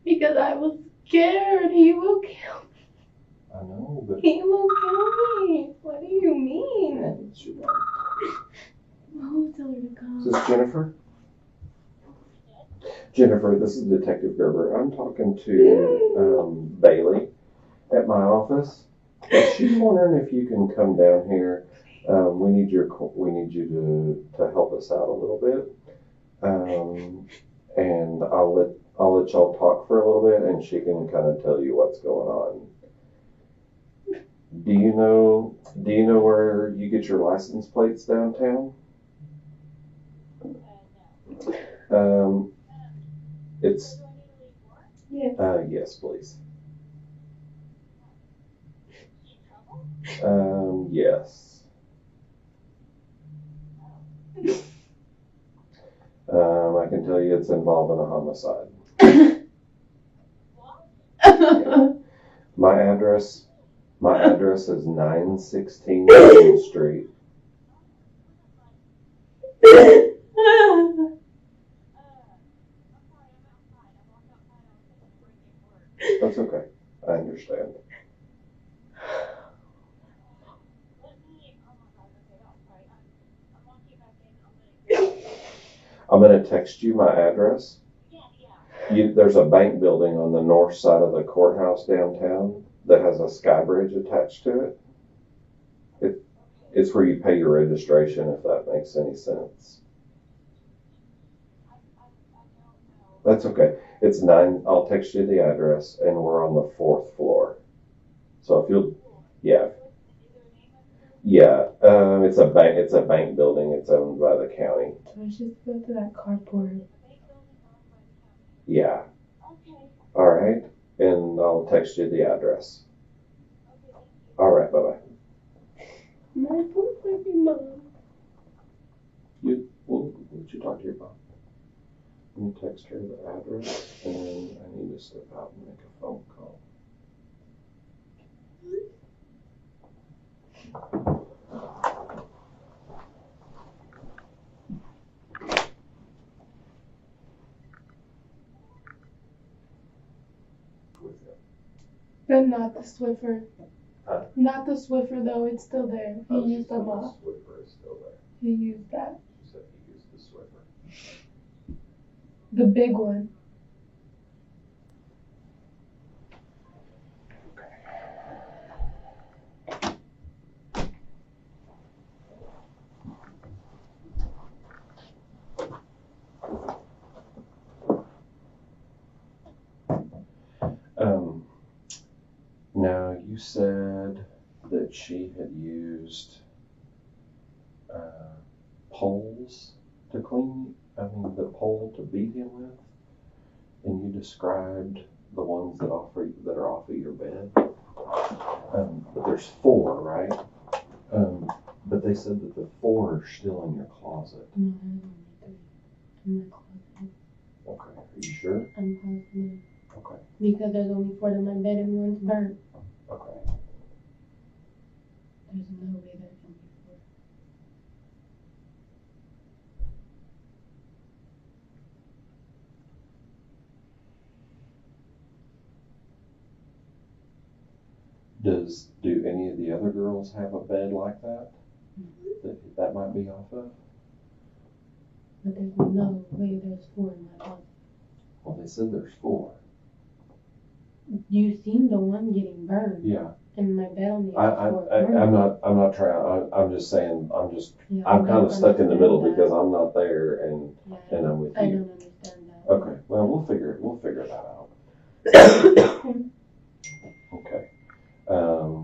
Because I was scared. He will kill me. I know, but... He will kill me. What do you mean? It's your mom. Who told her to come? Is this Jennifer? Jennifer, this is Detective Gerber. I'm talking to Bailey at my office. She's wondering if you can come down here. We need you to help us out a little bit. And I'll let y'all talk for a little bit, and she can kind of tell you what's going on. Do you know where you get your license plates downtown? It's Yes. Yes, please. Yes. I can tell you it's involving a homicide. Yeah. My address is 916 Main Street. That's okay. I understand. I'm going to text you my address. There's a bank building on the north side of the courthouse downtown that has a sky bridge attached to it. It's where you pay your registration, if that makes any sense. That's okay. It's 9. I'll text you the address, and we're on the 4th floor. So if you'll, yeah. It's a bank. It's a bank building. It's owned by the county. So I should go to that carport. Yeah. All right, and I'll text you the address. All right. Bye bye. My baby mom. We'll let you talk to your mom. Let me text her the address, and I need to step out and make a phone call. But not the Swiffer. Huh? Not the Swiffer, though. It's still there. He used them all. The Swiffer is still there. He used that. She said he used the Swiffer. The big one. Now, you said that she had used poles to the pole to beat him with, and you described the ones that are off of your bed. But there's 4, right? But they said that the 4 are still in your closet. No, there's only 3 in my closet. Okay, are you sure? I'm positive. Okay. Because there's only 4 in my bed and one's burnt. Okay. There's no way there can be 4. Do any of the other girls have a bed like that? Mm-hmm. That might be off of? But there's no way there's 4 in my closet. Well, they said there's 4. You seen the one getting burned. Yeah. And my bed only has 4 burns. I'm not trying. I'm just saying. Yeah, I'm kind of stuck in the middle that. because I'm not there and I'm with you. I don't understand that. Okay. Well, we'll figure that out. Okay.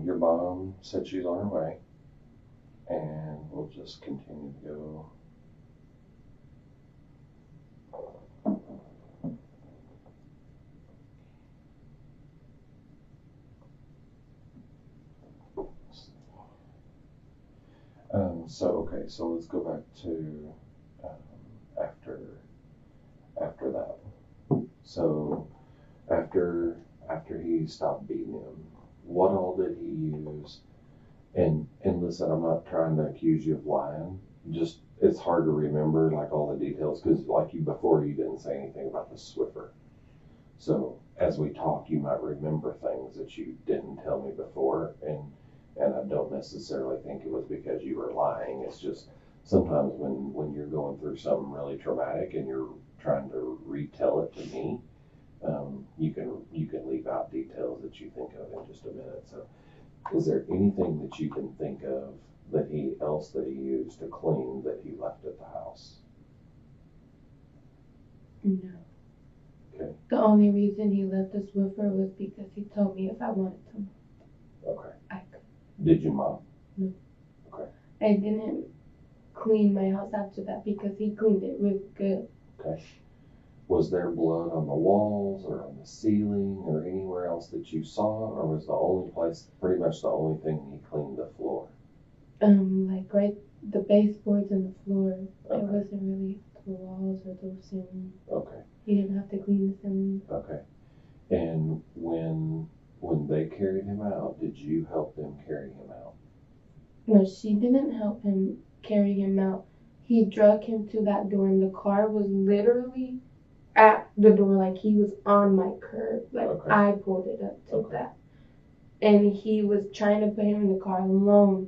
Your mom said she's on her way, and we'll just continue to go. So let's go back to after that. So after he stopped beating him, what all did he use? And listen, I'm not trying to accuse you of lying. Just it's hard to remember like all the details because like you before you didn't say anything about the Swiffer. So as we talk, you might remember things that you didn't tell me before, and I don't necessarily think it was because you were lying. It's just sometimes when you're going through something really traumatic and you're trying to retell it to me, you can leave out details that you think of in just a minute. So, is there anything that you can think of that he used to clean that he left at the house? No. Okay. The only reason he left the Swiffer was because he told me if I wanted to. Okay. I could. Did you mop? No. Okay. I didn't clean my house after that because he cleaned it really good. Okay. Was there blood on the walls or on the ceiling or anywhere else that you saw, or was the only place, pretty much the only thing he cleaned the floor? Like right, the baseboards and the floor. Okay. It wasn't really the walls or the ceiling. Okay. He didn't have to clean the ceiling. Okay. And when they carried him out, did you help them carry him out? No, she didn't help him carry him out. He drug him to that door, and the car was literally at the door, like he was on my curb. Like Okay. I pulled it up to Okay. that. And he was trying to put him in the car alone,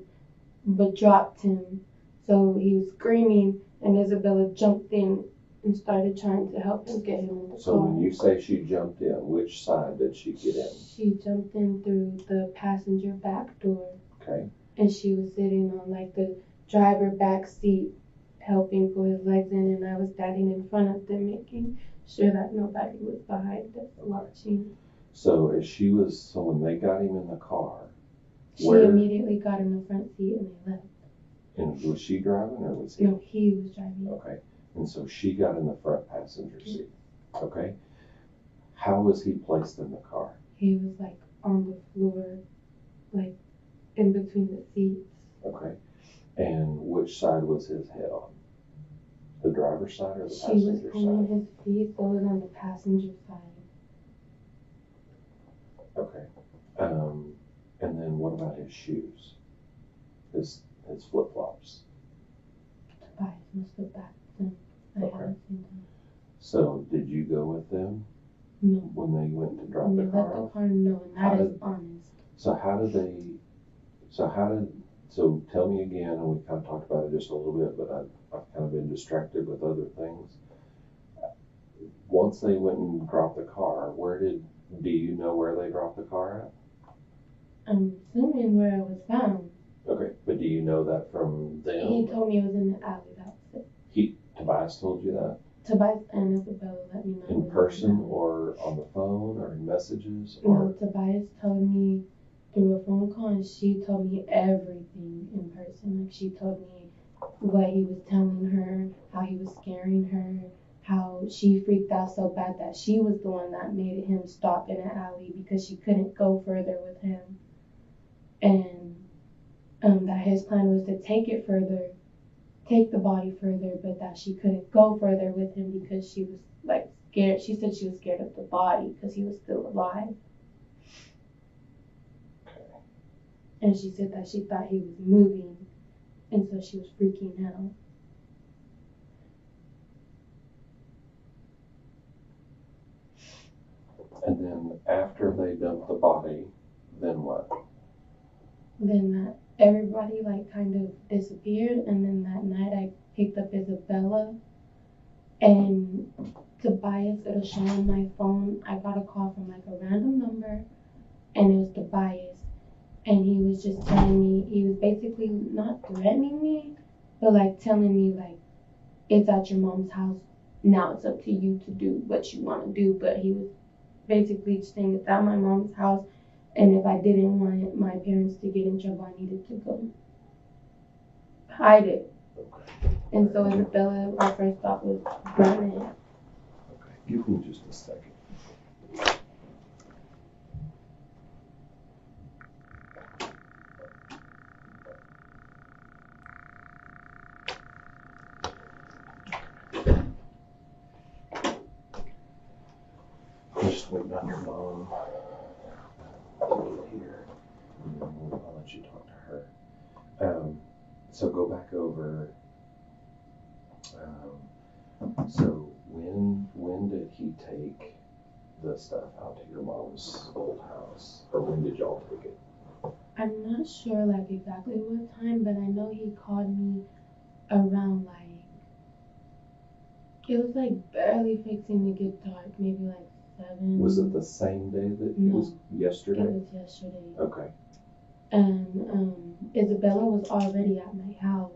but dropped him. So he was screaming, and Isabella jumped in and started trying to help him get him in the So car. when you say she jumped in, which side did she get in? She jumped in through the passenger back door. Okay. And she was sitting on like the driver back seat, helping pull his legs in, and I was standing in front of them, making sure that nobody was behind us watching. So when they got him in the car, She immediately got in the front seat and they left. And was she driving or was he? No, he was driving. Okay. And so she got in the front passenger seat. Okay. How was he placed in the car? He was like on the floor, like in between the seats. Okay. And which side was his head on? The driver's side or the She passenger was side? pulling his feet, so it was on the passenger side. Okay. And then what about his shoes? His flip-flops? Tobias must have backed them. I haven't seen them. So did you go with them? No. When they went to drop When the they car left the off? car, no, and that is honest. So tell me again, and we kind of talked about it just a little bit, but I've kind of been distracted with other things. Once they went and dropped the car, do you know where they dropped the car at? I'm assuming where it was found. Okay, but do you know that from them? He told me it was in the alley, that was it. Tobias told you that? Tobias and Isabella let me know. In person or on the phone or in messages? No, Tobias told me through a phone call, and she told me everything in person. Like she told me what he was telling her, how he was scaring her, how she freaked out so bad that she was the one that made him stop in an alley because she couldn't go further with him. And that his plan was to take the body further, but that she couldn't go further with him because she was like scared. She said she was scared of the body because he was still alive. And she said that she thought he was moving, and so she was freaking out. And then after they dumped the body, then what? Then that everybody like kind of disappeared, and then that night I picked up Isabella, and Tobias, it'll show on my phone, I got a call from like a random number, and it was Tobias, and he was just telling me, he was basically not threatening me, but like telling me like, it's at your mom's house, now it's up to you to do what you want to do. But he was basically just saying it's at my mom's house, and if I didn't want my parents to get in trouble, I needed to go hide it. Okay. And so Isabella, our first thought was running. Okay, give me just a second. waiting on your mom to get here, and then I'll let you talk to her. So go back over. So when did he take the stuff out to your mom's old house, or when did y'all take it? I'm not sure like exactly what time, but I know he called me around like, it was like barely fixing to get dark, maybe like 7. Was it the same day that it was yesterday? It was yesterday. Okay. And Isabella was already at my house,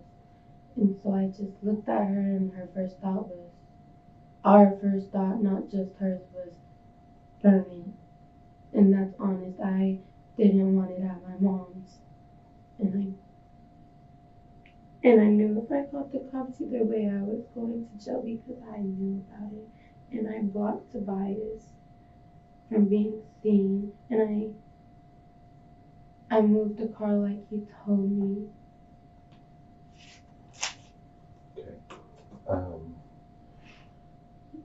and so I just looked at her, and her first thought was, our first thought, not just hers, was burn it. And that's honest. I didn't want it at my mom's, and I knew if I called the cops either way, I was going to jail because I knew about it, and I blocked Tobias from being seen, and I moved the car like he told me. Okay.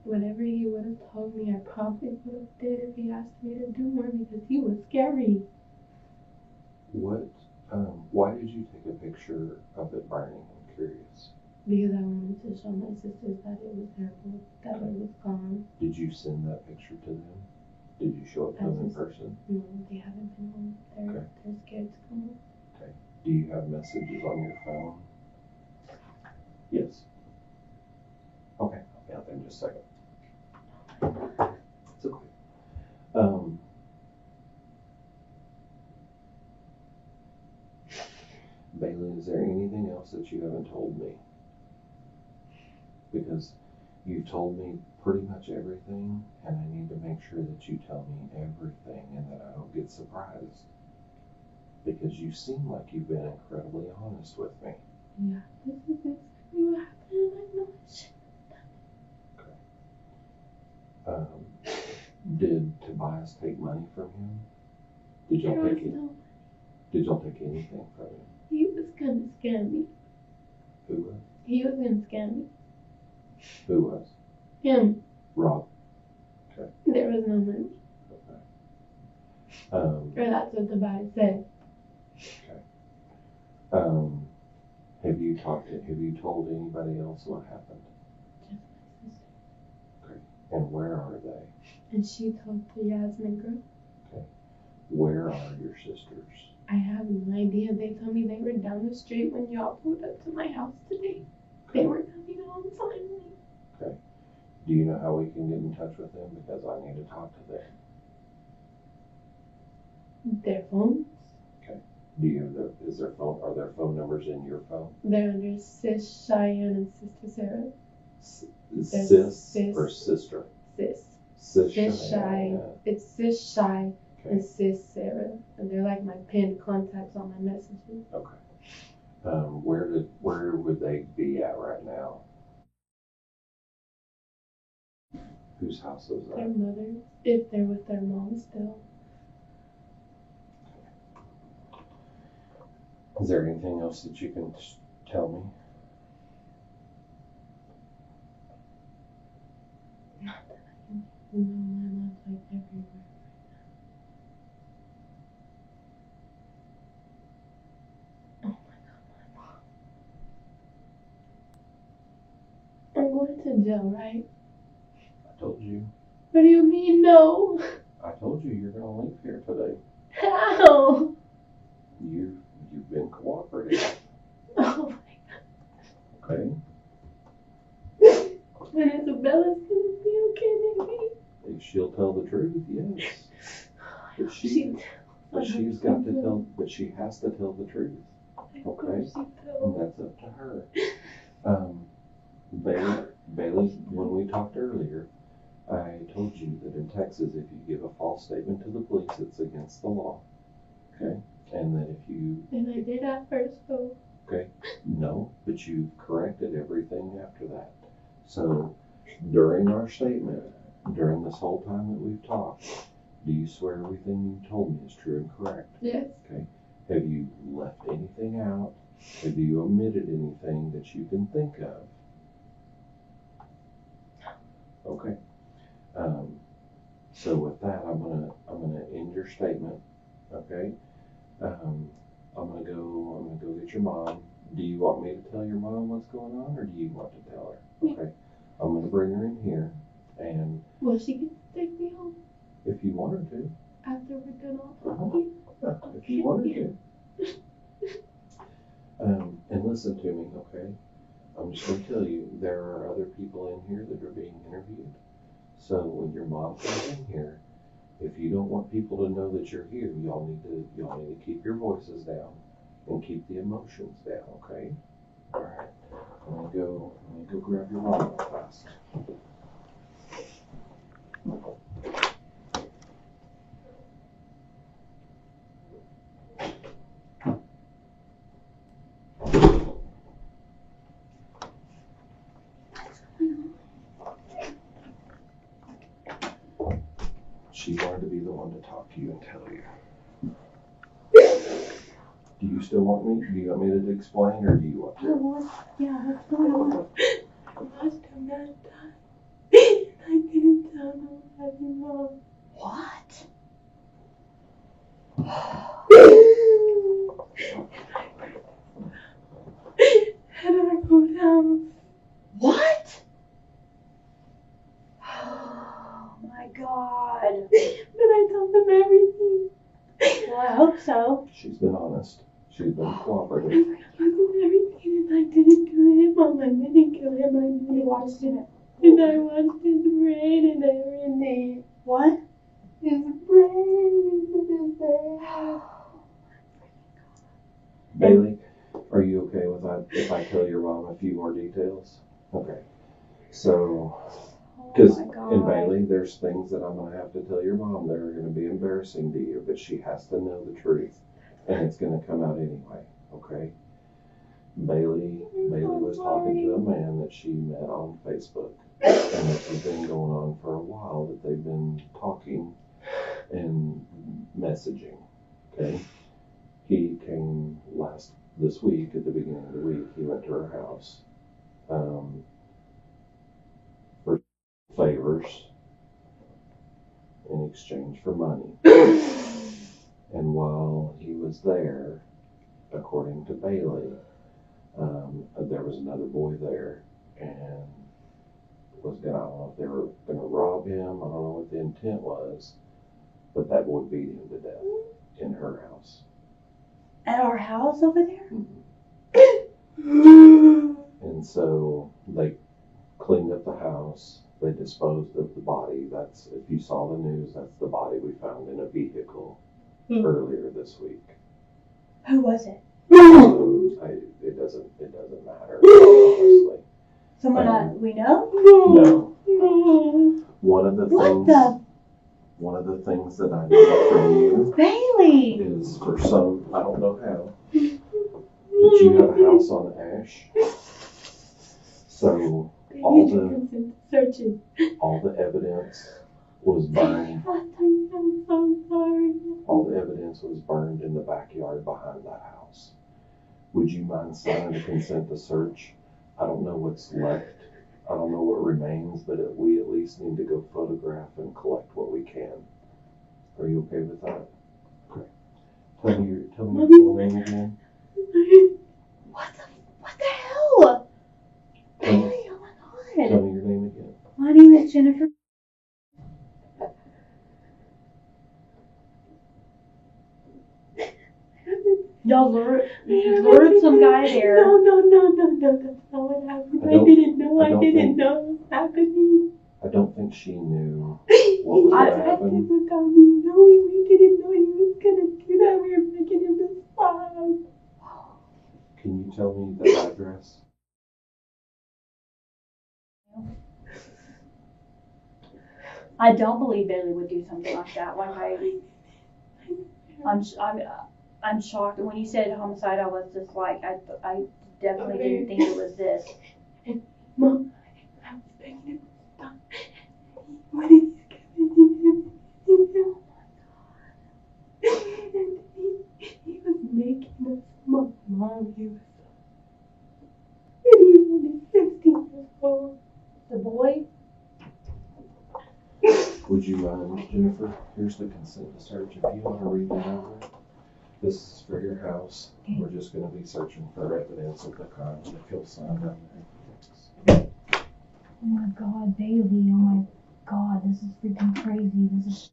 Whatever he would have told me, I probably would have did if he asked me to do more because he was scary. Why did you take a picture of it burning? I'm curious. Because I wanted to show my sisters that it was terrible, that it was gone. Did you send that picture to them? Did you show it to them in person? No, they haven't been home. They're scared to come home. Okay. Do you have messages on your phone? Yes. Okay, I'll be out there in just a second. It's okay. Bailey, is there anything else that you haven't told me? Because you've told me pretty much everything, and I need to make sure that you tell me everything and that I don't get surprised. Because you seem like you've been incredibly honest with me. Yeah, this is exactly what happened, and I know I shouldn't. Okay. Did Tobias take money from him? Did y'all take anything from him? He was gonna scam me. Who was? He was gonna scam me. Who was? Him. Rob. Okay. There was no money. Okay. Or that's what Tobias said. Okay. Have you told anybody else what happened? Just my sister. Okay. And where are they? And she told the Yasmin girl. Okay. Where are your sisters? I have no idea. They told me they were down the street when y'all pulled up to my house today. Okay. They were coming home finally. Okay. Do you know how we can get in touch with them? Because I need to talk to them. Their phones? Okay. Are their phone numbers in your phone? They're under Sis Cheyenne and Sister Sarah. Sis or sister? Sis. Sis Shy. It's Sis Shy okay. and Sis Sarah. And they're like my pinned contacts on my messages. Okay. Where would they be at right now? Whose house is that? Their mother, if they're with their mom still. Is there anything else that you can tell me? Not that I can. My mom's like everywhere right now. Oh my God, my mom. I'm going to jail, right? I told you. What do you mean, no? I told you you're going to leave here today. How? You've been cooperative. Oh my God. Okay. And Isabella's gonna be okay, maybe? If she'll tell the truth, yes. But she has to tell the truth. Okay? And that's up to her. Bailey, when we talked earlier, I told you that in Texas, if you give a false statement to the police, it's against the law. Okay? And that if you... And I did at first, though. Okay? No, but you've corrected everything after that. So, during our statement, during this whole time that we've talked, do you swear everything you told me is true and correct? Yes. Okay. Have you left anything out? Have you omitted anything that you can think of? Okay. So with that, I'm gonna end your statement. Okay. I'm gonna go get your mom. Do you want me to tell your mom what's going on, or do you want to tell her? Okay. I'm gonna bring her in here, and Will she get to take me home if you want her to. after we're done all talking? Yeah, if you want her to. And listen to me, okay? I'm just gonna tell you, there are other people in here that are being interviewed. So when your mom comes in here, if you don't want people to know that you're here, y'all need to keep your voices down and keep the emotions down, okay? All right. Let me go grab your mom real fast. She wanted to be the one to talk to you and tell you. Do you still want me? Do you want me to explain, or do you want to? Yeah, what's going on? Last time that time, I didn't tell nobody, Mom. What? And I go down. What? Oh my God. But I told them everything. Well, I hope so. She's been honest. She's been cooperative. I told them everything, and I didn't kill him, Mom. I didn't kill him. I didn't watch him. And I watched his brain and everything. What? His brain and his brain. Bailey, are you okay with that if I tell your mom a few more details? Okay. So, because in Bailey, there's things that I'm going to have to tell your mom that are going to be embarrassing to you, but she has to know the truth, and it's going to come out anyway, okay? Bailey was talking to a man that she met on Facebook, and this has been going on for a while, that they've been talking and messaging, okay? He came this week, at the beginning of the week, he went to her house for favors in exchange for money. And while he was there, according to Bailey, there was another boy there, and I don't know if they were going to rob him, I don't know what the intent was, but that boy beat him to death in her house. At our house over there? And so they cleaned up the house. They disposed of the body. That's, if you saw the news, that's the body we found in a vehicle earlier this week. Who was it? It doesn't matter, honestly. Someone we know? No. One of the things that I need from you, Bailey, is for some, I don't know how, but you have a house on Ash. So all the evidence was burned. I'm so sorry. All the evidence was burned in the backyard behind that house. Would you mind signing a consent to search? I don't know what's left. I don't know what remains, but we at least need to go photograph and collect what we can. Are you okay with that? Okay. Tell me your full name again. what the hell? Bailey, oh my Tell God. me your name again. My name is Jennifer. Y'all lured some guy there. No, that's not what happened. I didn't know it was happening. I don't think she knew what was He going to happen. without me knowing. We didn't know he was going to do that. We were making him a spy. Can you tell me the address? I don't believe Bailey would do something like that. I'm shocked. When you said homicide, I was just like, I definitely didn't think it was this. Mom, I was begging him to stop. What did he him? And he was making us mom. He was. And he was only 15 years old. The boy? Would Would you mind, Jennifer? Here's the consent to search. If you want to read that over. This is for your house. Okay. We're just going to be searching for evidence of the crime that you'll sign down there. Oh my God, Bailey. Oh my God, this is freaking crazy. This is.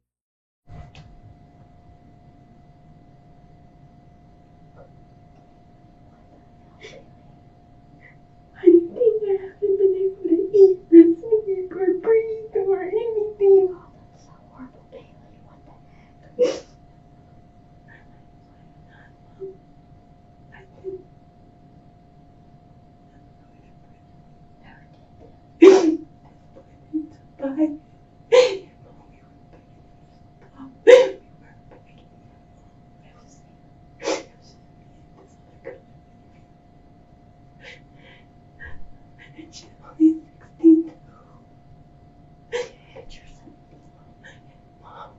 I think I haven't been able to eat or sleep or breathe or anything. Oh, that's so horrible, Bailey. What the heck? Bye. She's only 16. But you're 17. Mom.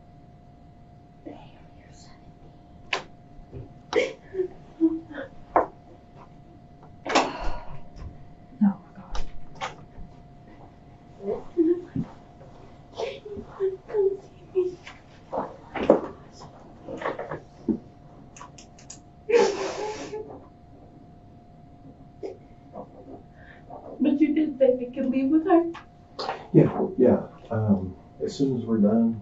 Bailey, you're 17. Oh my God. Come see me. But you did say we could leave with her? Yeah. As soon as we're done,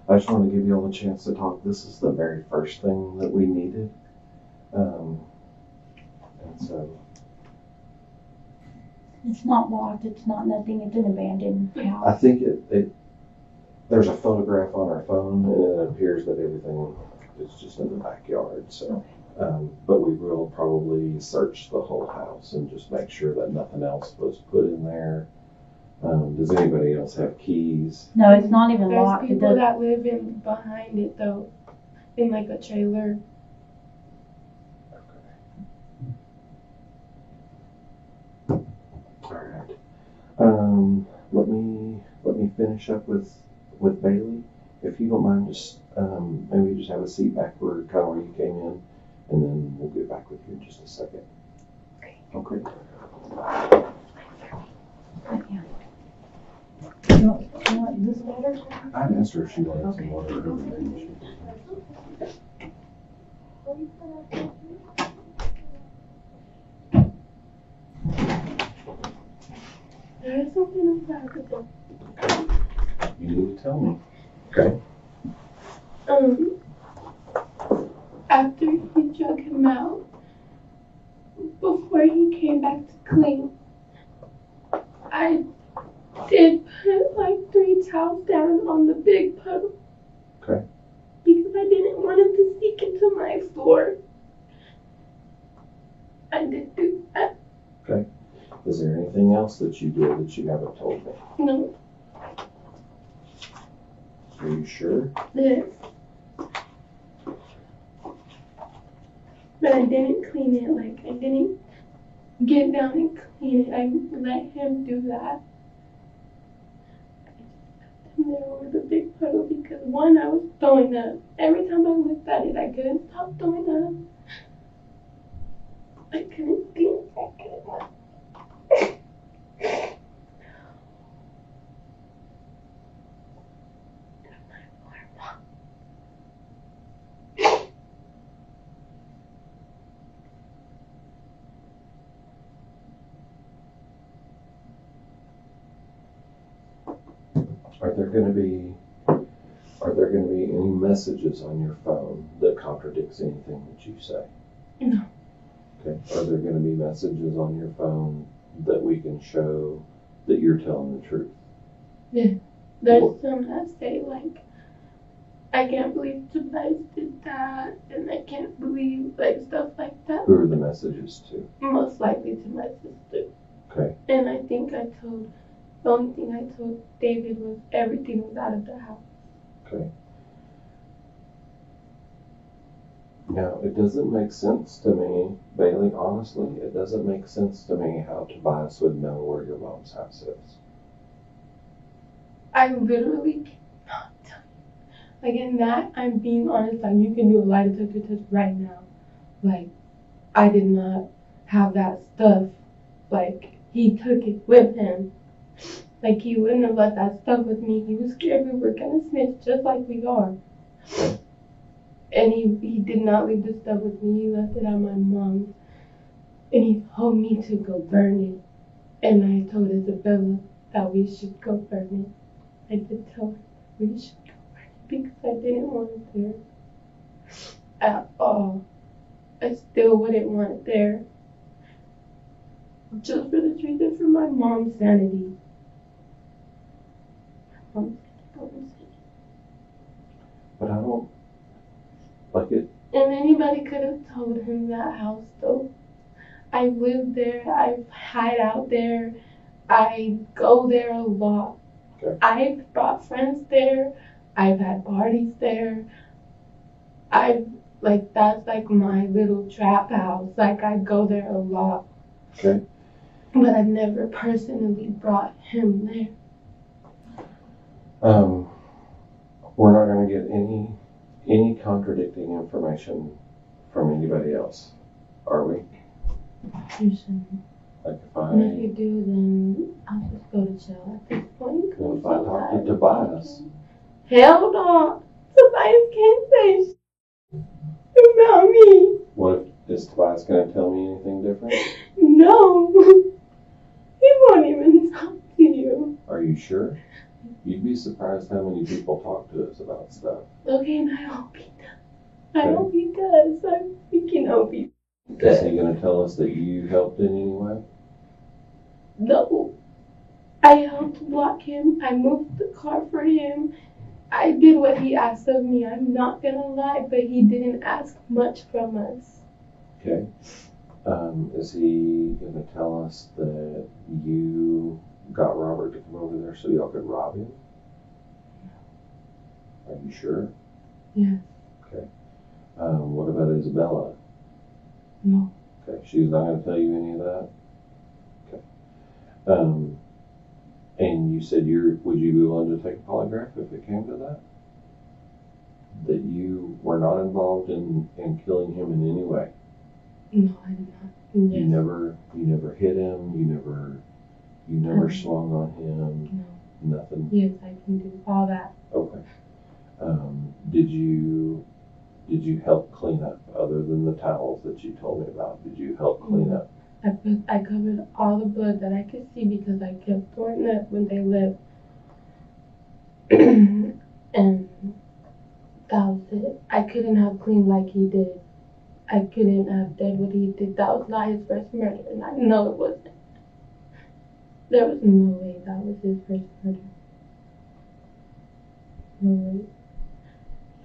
I just want to give you all a chance to talk. This is the very first thing that we needed. And so. It's not locked. It's not nothing. It's an abandoned house. I think there's a photograph on our phone, and it appears that everything is just in the backyard. So, but we will probably search the whole house and just make sure that nothing else was put in there. Does anybody else have keys? No, it's not even There's locked. people that live in behind it though, in like a trailer. All right. Let me finish up with Bailey. If you don't mind, just maybe just have a seat back where kind of where you came in, and then we'll get back with you in just a second. Okay. You want this water? I'd asked her if she wanted some water or everything. There is something inside the book. You need to tell me. Okay. After he drug him out, before he came back to clean, I did put like 3 towels down on the big puddle. Okay. Because I didn't want him to sneak into my floor. I did do that. Okay. Is there anything else that you did that you haven't told me? No. Are you sure? Yes. But I didn't clean it. Like, I didn't get down and clean it. I let him do that. I just put them there over the big puddle because, one, I was throwing up. Every time I looked at it, I couldn't stop throwing up. I couldn't think. I couldn't. Are there going to be any messages on your phone that contradicts anything that you say? No. Okay. Are there going to be messages on your phone that we can show that you're telling the truth? Yeah. There's some that say, like, I can't believe Tobias did that, and I can't believe, like, stuff like that. Who are the messages to? Most likely to my sister. Okay. And I think the only thing I told David was everything was out of the house. Okay. Now, it doesn't make sense to me, Bailey, honestly, it doesn't make sense to me how Tobias would know where your mom's house is. I literally cannot tell you. Like, in that, I'm being honest, like, you can do a lie detector test right now. Like, I did not have that stuff. Like, he took it with him. Like, he wouldn't have left that stuff with me. He was scared we were gonna snitch just like we are. And he did not leave the stuff with me. He left it at my mom's. And he told me to go burn it. And I told Isabella that we should go burn it. I did tell her we should go burn it because I didn't want it there at all. I still wouldn't want it there. Just for this reason, for my mom's sanity. My mom's sanity. But I don't like it. And anybody could have told him that house, though. I live there. I hide out there. I go there a lot. Okay. I've brought friends there. I've had parties there. That's like my little trap house. Like, I go there a lot. Okay. But I've never personally brought him there. We're not going to get any contradicting information from anybody else, are we? You shouldn't. Like And if you do, then I'll just go to jail at this point. if I talk to Tobias, Hell no. Tobias can't say shit about me. what if is Tobias going to tell me anything different? No. He won't even talk to you. Are you sure? You'd be surprised how many people talk to us about stuff. Okay, and I hope he does. I hope he does. I'm freaking hope he Is does. he going to tell us that you helped in any way? No. I helped block him. I moved the car for him. I did what he asked of me. I'm not gonna lie, but he didn't ask much from us. Okay. Is he going to tell us that you got Robert to come over there so y'all could rob him? Are you sure? Yes. Okay. What about Isabella? No. Okay, she's not going to tell you any of that? Okay. And you said would you be willing to take a polygraph if it came to that? That you were not involved in killing him in any way? No, I did not. Yes. You never hit him, you never swung on him, No. nothing? Yes, I can do all that. Okay. Did you help clean up, other than the towels that you told me about? Did you help clean up? I covered all the blood that I could see because I kept throwing up when they left. And that was it. I couldn't have cleaned like he did. I couldn't have done what he did. That was not his first murder, and I know it wasn't. There was no way that was his first murder. No way.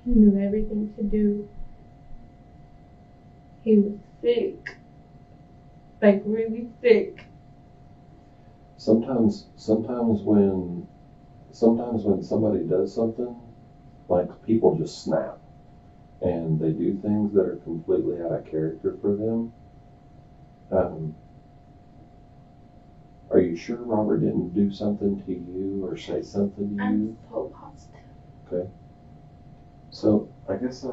He knew everything to do. He was sick. Like, really sick. Sometimes when somebody does something, like, people just snap and they do things that are completely out of character for them. Are you sure Robert didn't do something to you or say something to you? I'm so positive. Okay. So I guess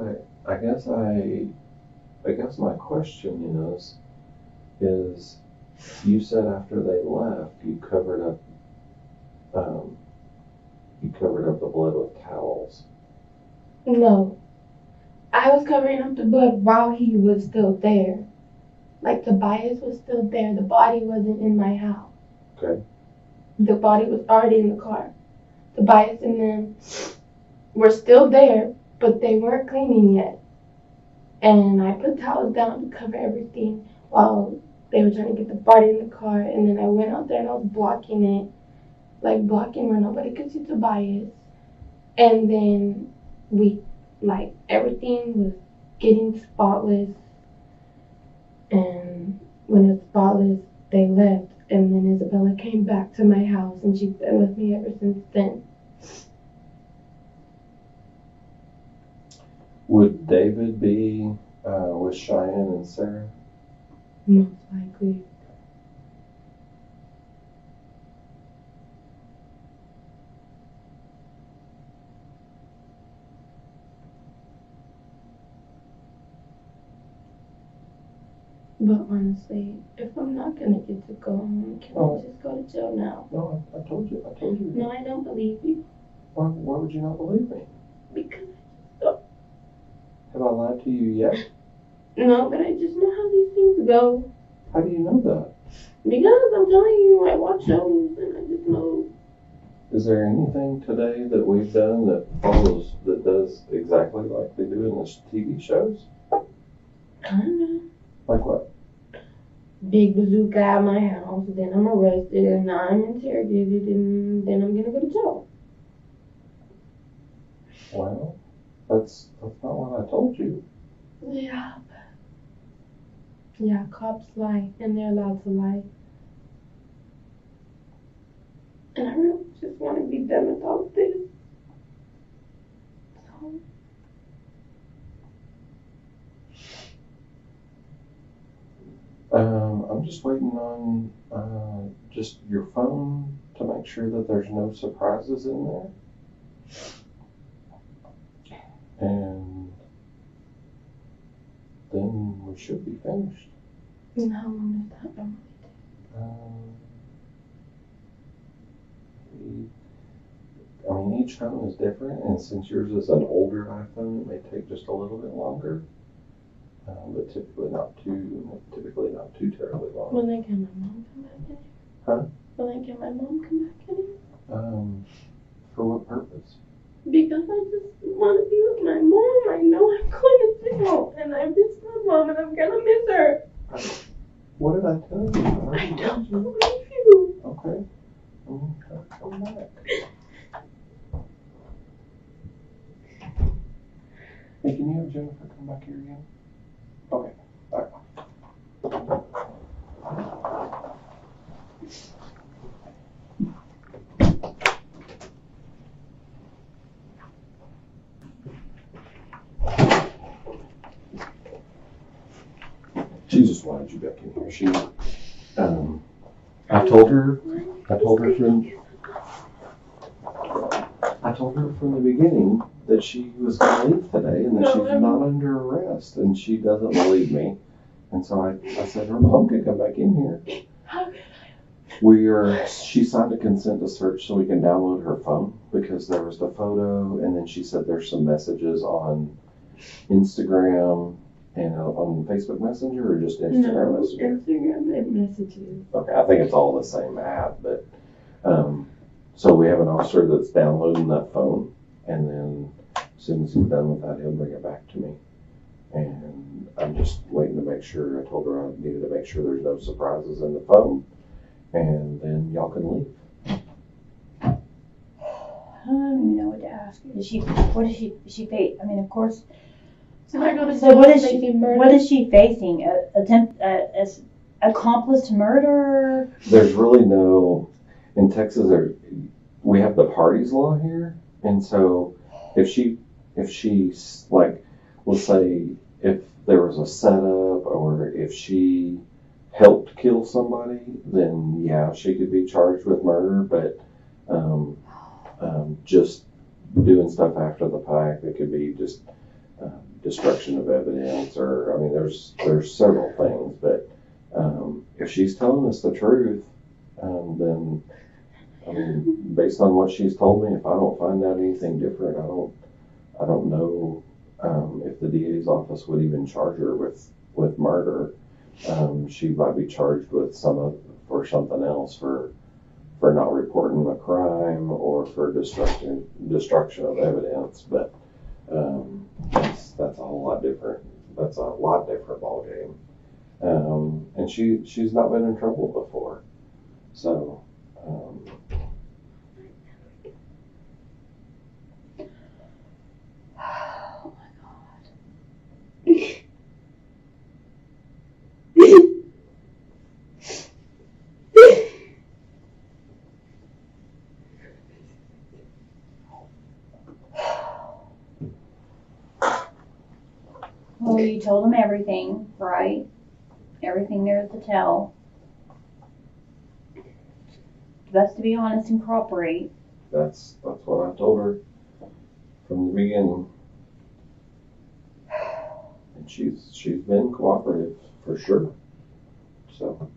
my question is you said after they left you covered up the blood with towels. No. I was covering up the blood while he was still there. Like, Tobias was still there. The body wasn't in my house. Okay. The body was already in the car. Tobias and them were still there, but they weren't cleaning yet. And I put towels down to cover everything while they were trying to get the body in the car. And then I went out there and I was blocking it. Like, blocking where nobody could see Tobias. And then everything was getting spotless. And when it was spotless, they left. And then Isabella came back to my house, and she's been with me ever since then. Would David be with Cheyenne and Sarah? Most likely. But honestly, if I'm not gonna get to go home, can I just go to jail now? No, I told you. No, I don't believe you. Why would you not believe me? Because I just Have I lied to you yet? no, but I just know how these things go. How do you know that? Because I'm telling you, I watch shows and I just know. Is there anything today that we've done that does exactly like they do in the TV shows? I don't know. Like what? Big bazooka at my house, then I'm arrested and I'm interrogated and then I'm gonna go to jail. Well, that's not what I told you. Yeah. Yeah, cops lie and they're allowed to lie. And I really just want to be done with all of this. So. I'm just waiting on just your phone to make sure that there's no surprises in there. And then we should be finished. And how long does that normally I mean, each phone is different, and since yours is an older iPhone, it may take just a little bit longer, but typically not too terribly take? long. Will I get my mom come back in here? Huh? Will I get my mom come back in here? For what purpose? Because I just want to be with my mom. I know I'm going to jail, and I miss my mom, and I'm gonna miss her. What did I tell you? I don't believe you. Okay. Come back. Hey, can you have Jennifer come back here again? Okay. All right. She just wanted you back in here. I told her from the beginning that she was going to leave today and that she's not under arrest, and she doesn't believe me. And so I said her mom could come back in here. She signed a consent to search so we can download her phone because there was the photo, and then she said there's some messages on Instagram and on Facebook Messenger, or just Instagram Messenger? Instagram messages. Okay, I think it's all the same app, but so we have an officer that's downloading that phone, and then as soon as he's done with that, he'll bring it back to me. And I'm just waiting to make sure. I told her I needed to make sure there's no surprises in the phone, and then y'all can leave. I don't even know what to ask her. What is she face? I mean, of course. So I go to So jail what is facing murder. what is she facing? Accomplice to murder? There's really no, in Texas, we have the parties law here, and so if she's like, let's say if there was a setup or if she helped kill somebody, then yeah, she could be charged with murder, but just doing stuff after the fact, it could be just destruction of evidence, or I mean, there's several things, but if she's telling us the truth, then I mean, based on what she's told me, if I don't find out anything different, I don't know if the DA's office would even charge her with murder. She might be charged with for something else, for not reporting a crime or for destruction of evidence, but that's a whole lot different. That's a lot different ballgame. And she's not been in trouble before, so. Oh my God. Well, you told him everything, right? Everything there is to tell. Best to be honest and cooperate. That's what I told her from the beginning. And she's been cooperative for sure. So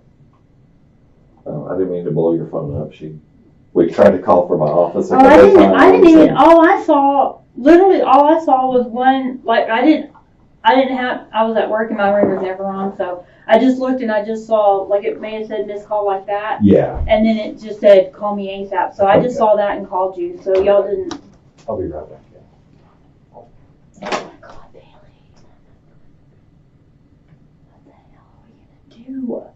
I didn't mean to blow your phone up. We tried to call from my office. Oh, I didn't even. All I saw was one. Like I was at work and my ring was never on, so I just looked and I just saw, like, it may have said missed call like that. Yeah. And then it just said call me ASAP. So I just saw that and called you. So y'all didn't. I'll be right back. Oh my God, Bailey. What the hell are we gonna do?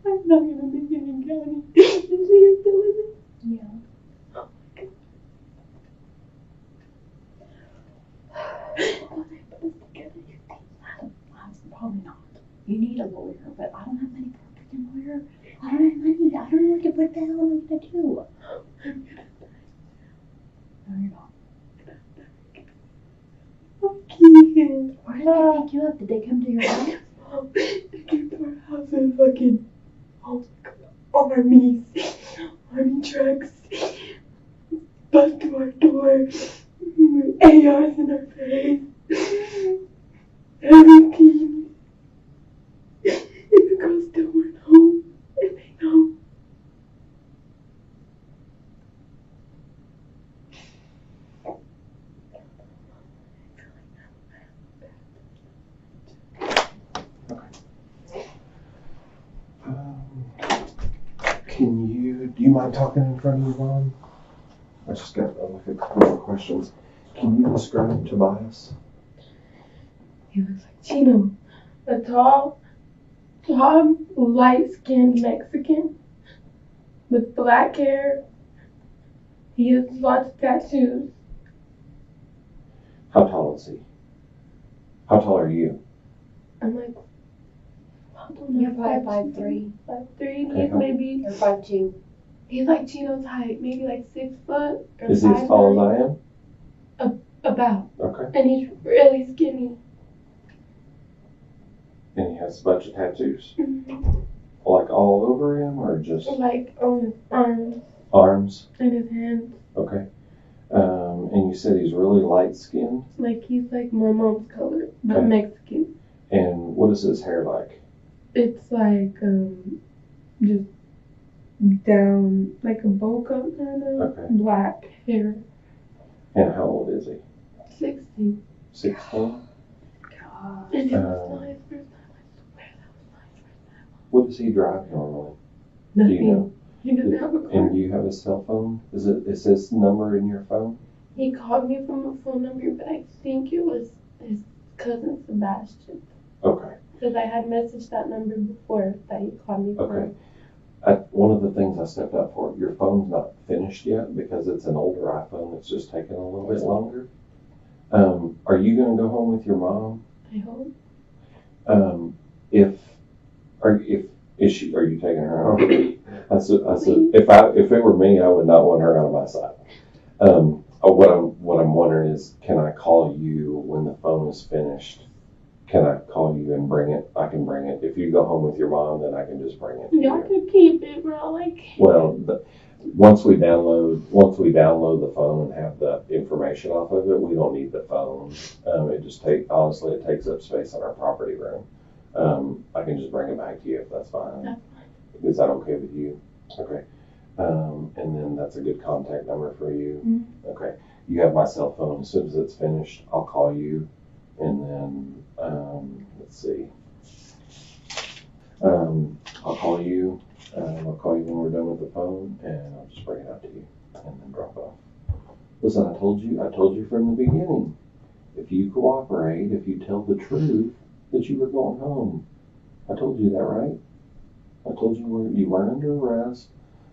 I'm not gonna make it in county. Is she still in it? Yeah. Oh my God. Well, they put us together. I'm probably not. You need a lawyer, but I don't have money for a freaking lawyer. I don't have money. I don't know what the hell I'm gonna do. I'm gonna die. No, you're not. Okay. Where did they pick you up? Did they come to your house? They came to our house and fucking, oh my God, armies, army trucks, bust to our door, ARs in our face, everything. And the girls still weren't home, and they know. Do you mind talking in front of your mom? I just got a couple more questions. Can you describe Tobias? He looks like Chino, a tall, light-skinned Mexican with black hair. He has lots of tattoos. How tall is he? How tall are you? I'm like, I don't know. You're probably 5'3". 5'3", Okay. maybe. Or 5'2". He's like Chino's height, maybe like 6 foot. Or Is he as tall as I am? About. Okay. And he's really skinny. And he has a bunch of tattoos? Mm-hmm. Like all over him or just? Like on his arms. Arms? And his hands. Okay. And you said he's really light skinned? Like he's like my mom's color, but Okay. Mexican. And what is his hair like? It's like just down, like a bowl cut kind of. Okay. Black hair. And how old is he? 16. 16? God. And it was my first time. I swear that was my first time. What does he drive normally? Nothing. Do you know? He doesn't have a car. And do you have his cell phone? Is his number in your phone? He called me from a phone number, but I think it was his cousin Sebastian. Okay. Because I had messaged that number before that he called me from. Okay. One of the things I stepped up for, your phone's not finished yet because it's an older iPhone that's just taking a little bit longer. Are you going to go home with your mom? I hope. Are you taking her home? I said, if it were me, I would not want her out of my sight. What I'm wondering is, can I call you when the phone is finished? Can I call you and bring it? I can bring it. If you go home with your mom, then I can just bring it. Y'all can keep it, bro. Like. Well, once we download the phone and have the information off of it, we don't need the phone. It takes up space in our property room. I can just bring it back to you if that's fine. That's fine. Is that okay with you? Okay. And then that's a good contact number for you. Mm-hmm. Okay. You have my cell phone. As soon as it's finished, I'll call you. And then, let's see. I'll call you. I'll call you when we're done with the phone, and I'll just bring it out to you and then drop off. Listen, I told you from the beginning. If you cooperate, if you tell the truth, that you were going home. I told you that, right? I told you you weren't under arrest.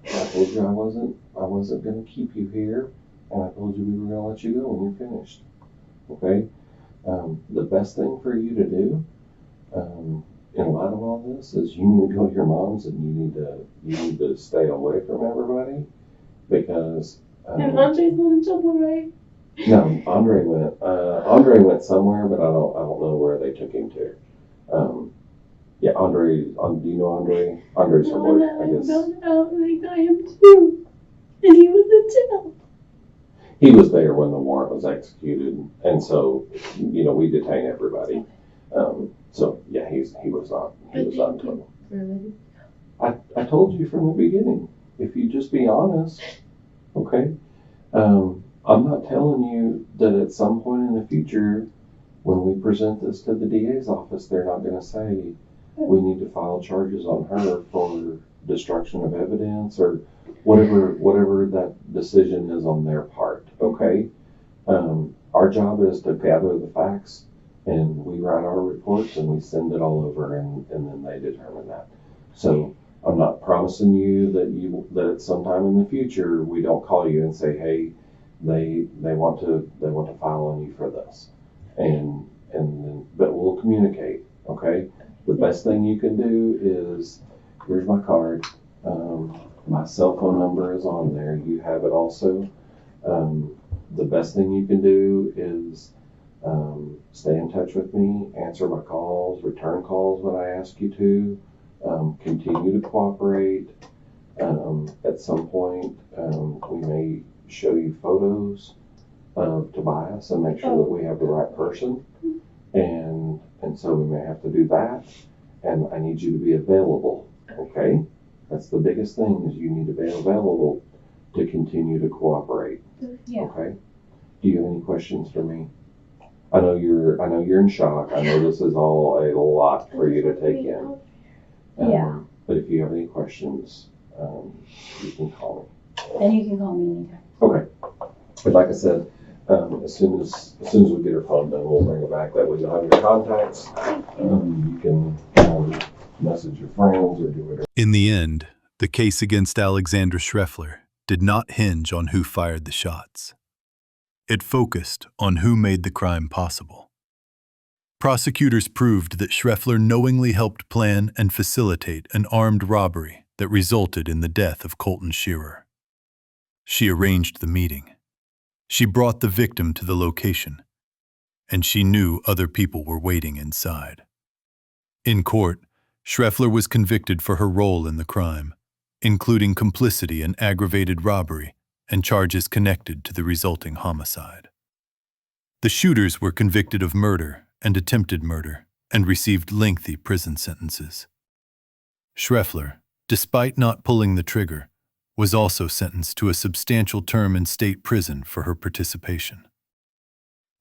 I told you I wasn't going to keep you here, and I told you we were going to let you go when you're finished. Okay? The best thing for you to do, in light of all this, is you need to go to your mom's and you need to stay away from everybody because. And Andre's not in trouble, right? No, Andre went somewhere, but I don't know where they took him to. Yeah, Andre. Do you know Andre? Andre's from work, I guess. I found out I got him too, and he was in jail. he was there when the warrant was executed, and so, we detain everybody. So yeah, he was not in trouble. Really? I told you from the beginning, if you just be honest, okay? I'm not telling you that at some point in the future, when we present this to the DA's office, they're not going to say, we need to file charges on her for destruction of evidence or whatever that decision is on their part, okay? Our job is to gather the facts, and we write our reports and we send it all over, and then they determine that. So I'm not promising you that at some time in the future we don't call you and say, hey, they want to file on you for this, and then, but we'll communicate, okay? The best thing you can do is, here's my card. My cell phone number is on there. You have it also. The best thing you can do is stay in touch with me, answer my calls, return calls when I ask you to, continue to cooperate. At some point, we may show you photos of Tobias and make sure that we have the right person. And so we may have to do that. And I need you to be available, okay? That's the biggest thing, is you need to be available to continue to cooperate. Yeah. Okay? Do you have any questions for me? I know you're in shock. I know this is all a lot for you to take in. Yeah. But if you have any questions, you can call me. And you can call me anytime. Okay. But like I said, as soon as we get her phone done, we'll bring her back. That way you'll have your contacts. You can message your friends or do whatever. In the end, the case against Alexander Schreffler did not hinge on who fired the shots. It focused on who made the crime possible. Prosecutors proved that Schreffler knowingly helped plan and facilitate an armed robbery that resulted in the death of Colton Shearer. She arranged the meeting. She brought the victim to the location, and she knew other people were waiting inside. In court, Schreffler was convicted for her role in the crime, including complicity in aggravated robbery and charges connected to the resulting homicide. The shooters were convicted of murder and attempted murder and received lengthy prison sentences. Schreffler, despite not pulling the trigger, was also sentenced to a substantial term in state prison for her participation.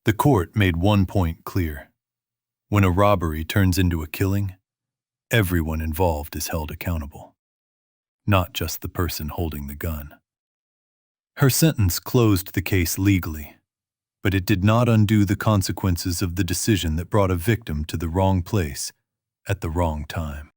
The court made one point clear. When a robbery turns into a killing, everyone involved is held accountable, not just the person holding the gun. Her sentence closed the case legally, but it did not undo the consequences of the decision that brought a victim to the wrong place at the wrong time.